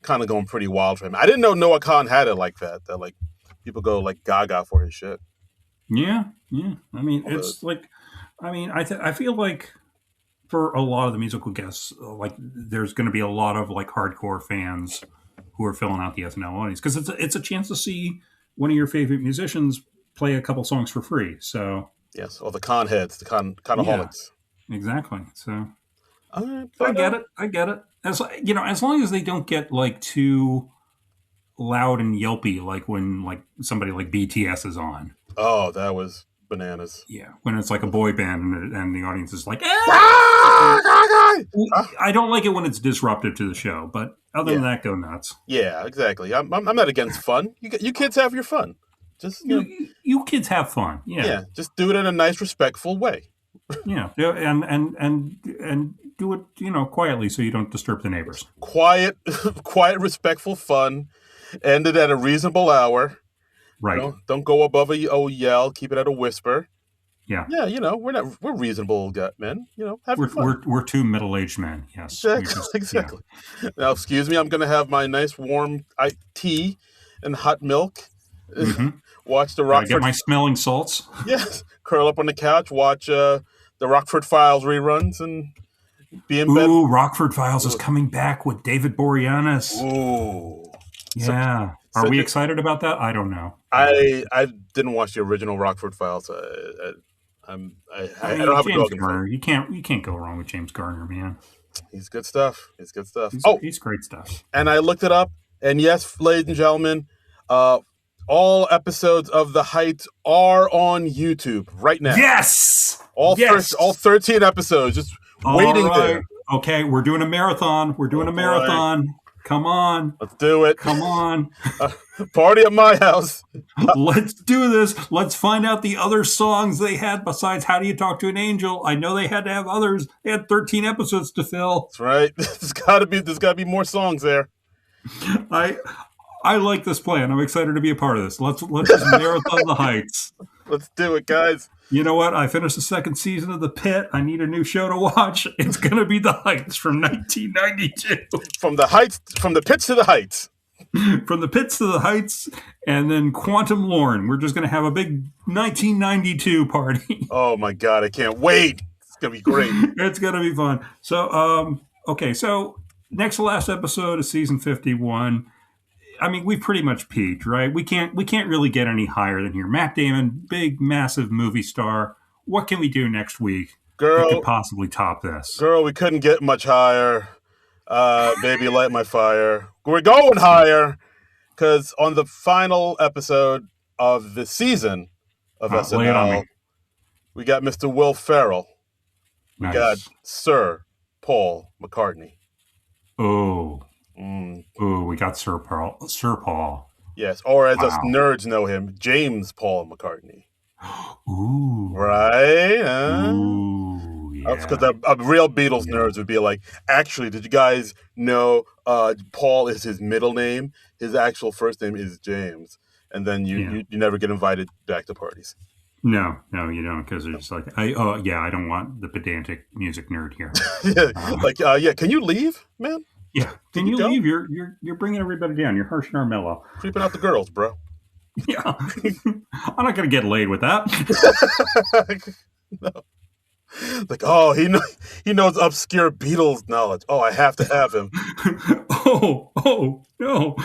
kind of going pretty wild for him. I didn't know Noah Khan had it like that. That like people go like gaga for his shit. Yeah. I mean, it's like, I feel like for a lot of the musical guests, like there's going to be a lot of like hardcore fans who are filling out the SNL audience because it's a chance to see one of your favorite musicians play a couple songs for free. So yes, or the con heads, the conaholics. Yeah, exactly. So I get it. As as long as they don't get like too loud and yelpy, like when like somebody like BTS is on. Oh, that was bananas. Yeah, when it's like a boy band and the audience is like, I don't like it when it's disruptive to the show, but other than that, go nuts. Yeah, exactly. I'm not against fun. You kids have your fun. Just you kids have fun. Yeah, just do it in a nice, respectful way. Yeah, and do it quietly so you don't disturb the neighbors. Quiet, respectful fun. End it at a reasonable hour. Right. Don't go above a yell. Keep it at a whisper. Yeah. Yeah, we're reasonable men. Have fun. We're two middle-aged men. Yes. Exactly. Yeah. Now, excuse me. I'm going to have my nice warm tea and hot milk. Mm-hmm. Watch the Rockford. Get my smelling salts. Yes. Curl up on the couch. Watch the Rockford Files reruns and be in bed. Ooh, Rockford Files is coming back with David Boreanaz. Ooh. Yeah. Are we excited about that? I don't know. I didn't watch the original Rockford Files. I don't have a dog in it. You can't go wrong with James Garner, man. He's good stuff. He's great stuff. And I looked it up, and yes, ladies and gentlemen, all episodes of The Heights are on YouTube right now. Yes, all 13 episodes, just waiting there. Okay, we're doing a marathon. Boy. Come on. Let's do it. Come on. Party at my house. Let's do this. Let's find out the other songs they had besides How Do You Talk to an Angel. I know they had to have others. They had 13 episodes to fill. That's right. There's got to be more songs there. I like this plan. I'm excited to be a part of this. Let's just marathon The Heights. Let's do it, guys. You know what? I finished the second season of The Pit. I need a new show to watch. It's going to be The Heights from 1992. From the pits to the heights. From the pits to the heights, and then Quantum Lorne. We're just going to have a big 1992 party. Oh, my God. I can't wait. It's going to be great. It's going to be fun. So, okay. So, next to last episode of season 51. I mean, we've pretty much peaked, right? We can't really get any higher than here. Matt Damon, big, massive movie star. What can we do next week that could possibly top this? Girl, we couldn't get much higher. Baby, light my fire. We're going higher because on the final episode of the season of SNL, we got Mr. Will Ferrell. We got Sir Paul McCartney. Oh. Ooh, we got Sir Paul. Yes, or as us nerds know him, James Paul McCartney. Ooh. Right? Ooh, yeah. Because a real Beatles nerds would be like, actually, did you guys know Paul is his middle name? His actual first name is James. And then you never get invited back to parties. No, you don't, because they're just like, I don't want the pedantic music nerd here. Can you leave, man? Yeah, can you leave? You're bringing everybody down. You're harsh and our mellow. Creeping out the girls, bro. Yeah, I'm not gonna get laid with that. No. Like, he knows obscure Beatles knowledge. Oh, I have to have him. oh no.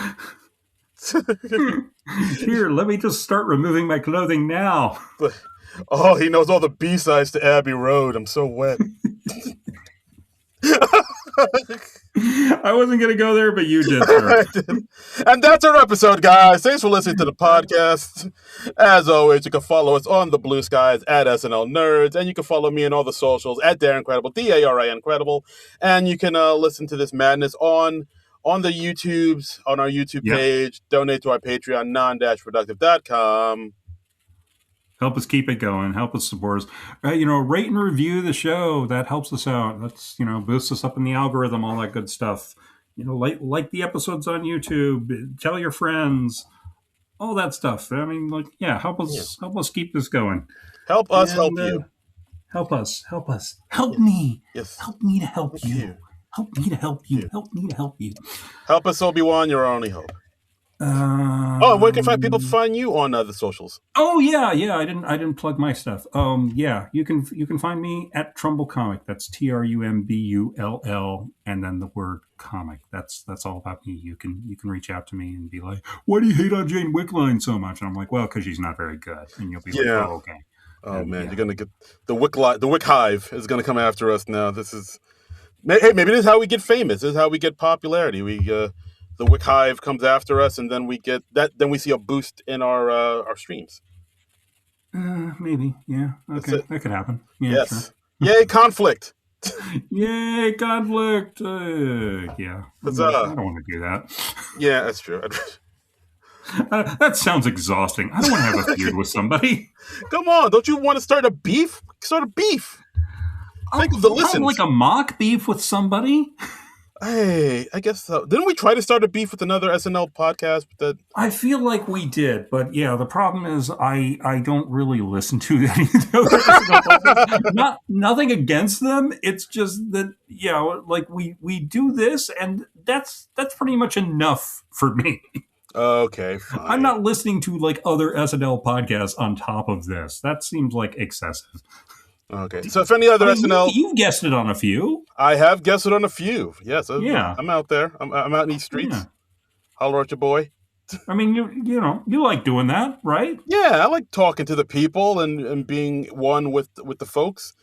Here, let me just start removing my clothing now. Oh, he knows all the B-sides to Abbey Road. I'm so wet. I wasn't going to go there, but you did, sir. And that's our episode, guys. Thanks for listening to the podcast. As always, you can follow us on the Blue Skies at SNL Nerds, and you can follow me on all the socials at Darren Credible, DARIN Credible, and you can listen to this madness on the YouTubes, on our YouTube page. Donate to our Patreon, non-productive.com. Help us keep it going. Help us support us. Rate and review the show. That helps us out. That's, boosts us up in the algorithm, all that good stuff. Like the episodes on YouTube. Tell your friends. All that stuff. I mean, help us keep this going. Help us help you. Help us. Help me. Yes. Help me to help you. Help me to help you. Help me to help you. Help us, Obi-Wan. You're our only hope. Where can people find you on the socials? Oh yeah. I didn't plug my stuff. You can find me at Trumbull Comic. That's TRUMBULL, and then the word comic. That's all about me. You can reach out to me and be like, "Why do you hate on Jane Wickline so much?" And I'm like, "Well, because she's not very good." And you'll be like, "Oh, okay." Oh man, you're gonna get the Wick Hive is gonna come after us now. Maybe this is how we get famous. This is how we get popularity. The Wick Hive comes after us, and then we get that. Then we see a boost in our streams. Maybe, yeah. Okay, that could happen. Yeah, yes. Sure. Yay, conflict! Yay, conflict! Yeah. I don't want to do that. Yeah, that's true. That sounds exhausting. I don't want to have a feud with somebody. Come on, don't you want to start a beef? Start a beef. Think of the listens. Like a mock beef with somebody. Hey, I guess so. Didn't we try to start a beef with another SNL podcast? I feel like we did, but yeah, the problem is I don't really listen to any nothing against them. It's just that we do this, and that's pretty much enough for me. Okay, fine. I'm not listening to other SNL podcasts on top of this. That seems like excessive. Okay, so if any other SNL... You've guessed it on a few. I have guessed it on a few. Yes, yeah. I'm out there. I'm out in these streets. Yeah. Holler at your boy. I mean, you like doing that, right? Yeah, I like talking to the people and being one with the folks.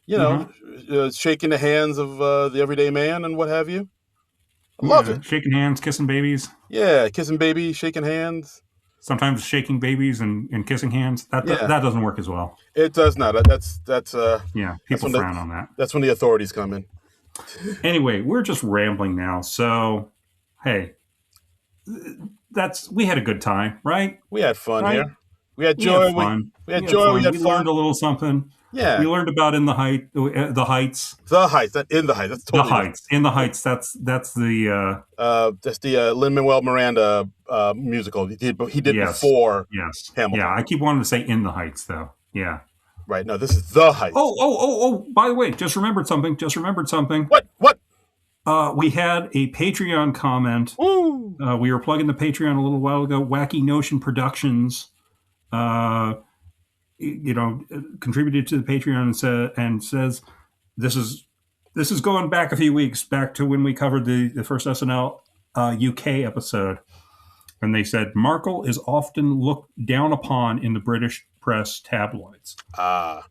Shaking the hands of the everyday man and what have you. I love it. Shaking hands, kissing babies. Yeah, kissing babies, shaking hands. Sometimes shaking babies and kissing hands. That doesn't work as well. It does not. That's people frown on that. That's when the authorities come in. Anyway, we're just rambling now. So, hey, we had a good time, right? We had fun here. We had joy. We had joy. We had fun. We learned a little something. Yeah, we learned about the heights. That's totally the heights. In the heights. That's the Lin-Manuel Miranda musical. He did before. Yes. Hamilton. Yeah, I keep wanting to say In the Heights though. Yeah. Right. No, this is The Heights. Oh! By the way, just remembered something. What? We had a Patreon comment. Woo! We were plugging the Patreon a little while ago. Wacky Notion Productions. Contributed to the Patreon and says this is going back a few weeks, back to when we covered the first SNL UK episode, and they said Markle is often looked down upon in the British press tabloids. Yeah.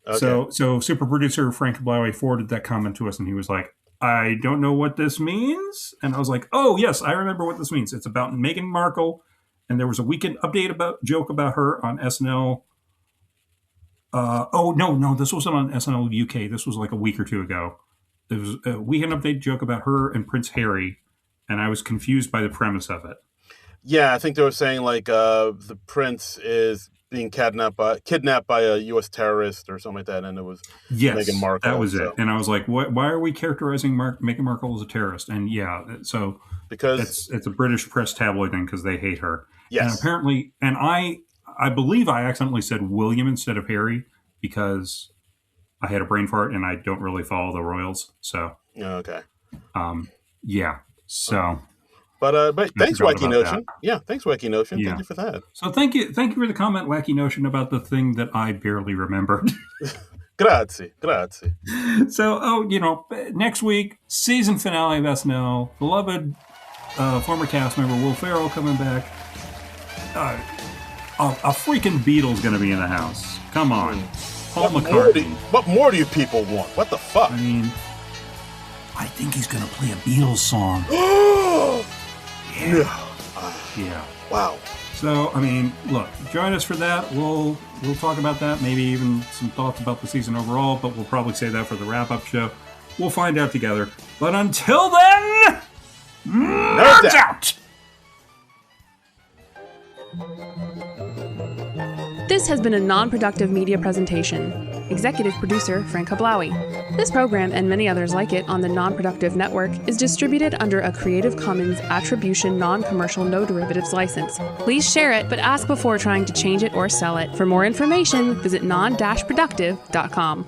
Okay. So super producer Frank Blowy forwarded that comment to us, and he was like, I don't know what this means, and I was like, oh yes, I remember what this means. It's about Meghan Markle. And there was a weekend update joke about her on SNL. No, this wasn't on SNL UK. This was like a week or two ago. There was a weekend update joke about her and Prince Harry, and I was confused by the premise of it. Yeah, I think they were saying the prince is being kidnapped by a U.S. terrorist or something like that, and it was Meghan Markle. That was it. And I was like, why are we characterizing Meghan Markle as a terrorist? And because it's a British press tabloid thing because they hate her. Yes. And apparently, and I believe I accidentally said William instead of Harry because I had a brain fart and I don't really follow the royals. So okay. Yeah. So. But thanks, Wacky Notion. That. Yeah, thanks, Wacky Notion. Yeah. Thank you for that. So thank you for the comment, Wacky Notion, about the thing that I barely remembered. Grazie. So, next week, season finale of SNL. Beloved former cast member Will Ferrell coming back. a freaking Beatle's going to be in the house. Come on. Paul McCartney. What more do you people want? What the fuck? I mean, I think he's going to play a Beatles song. Yeah. Wow. So, I mean, look, join us for that. We'll talk about that, maybe even some thoughts about the season overall, but we'll probably say that for the wrap-up show. We'll find out together. But until then, nerds out! This has been a non-productive media presentation. Executive producer, Frank Hablawi. This program and many others like it on the Non-Productive Network is distributed under a Creative Commons Attribution Non-Commercial No Derivatives license. Please share it, but ask before trying to change it or sell it. For more information, visit non-productive.com.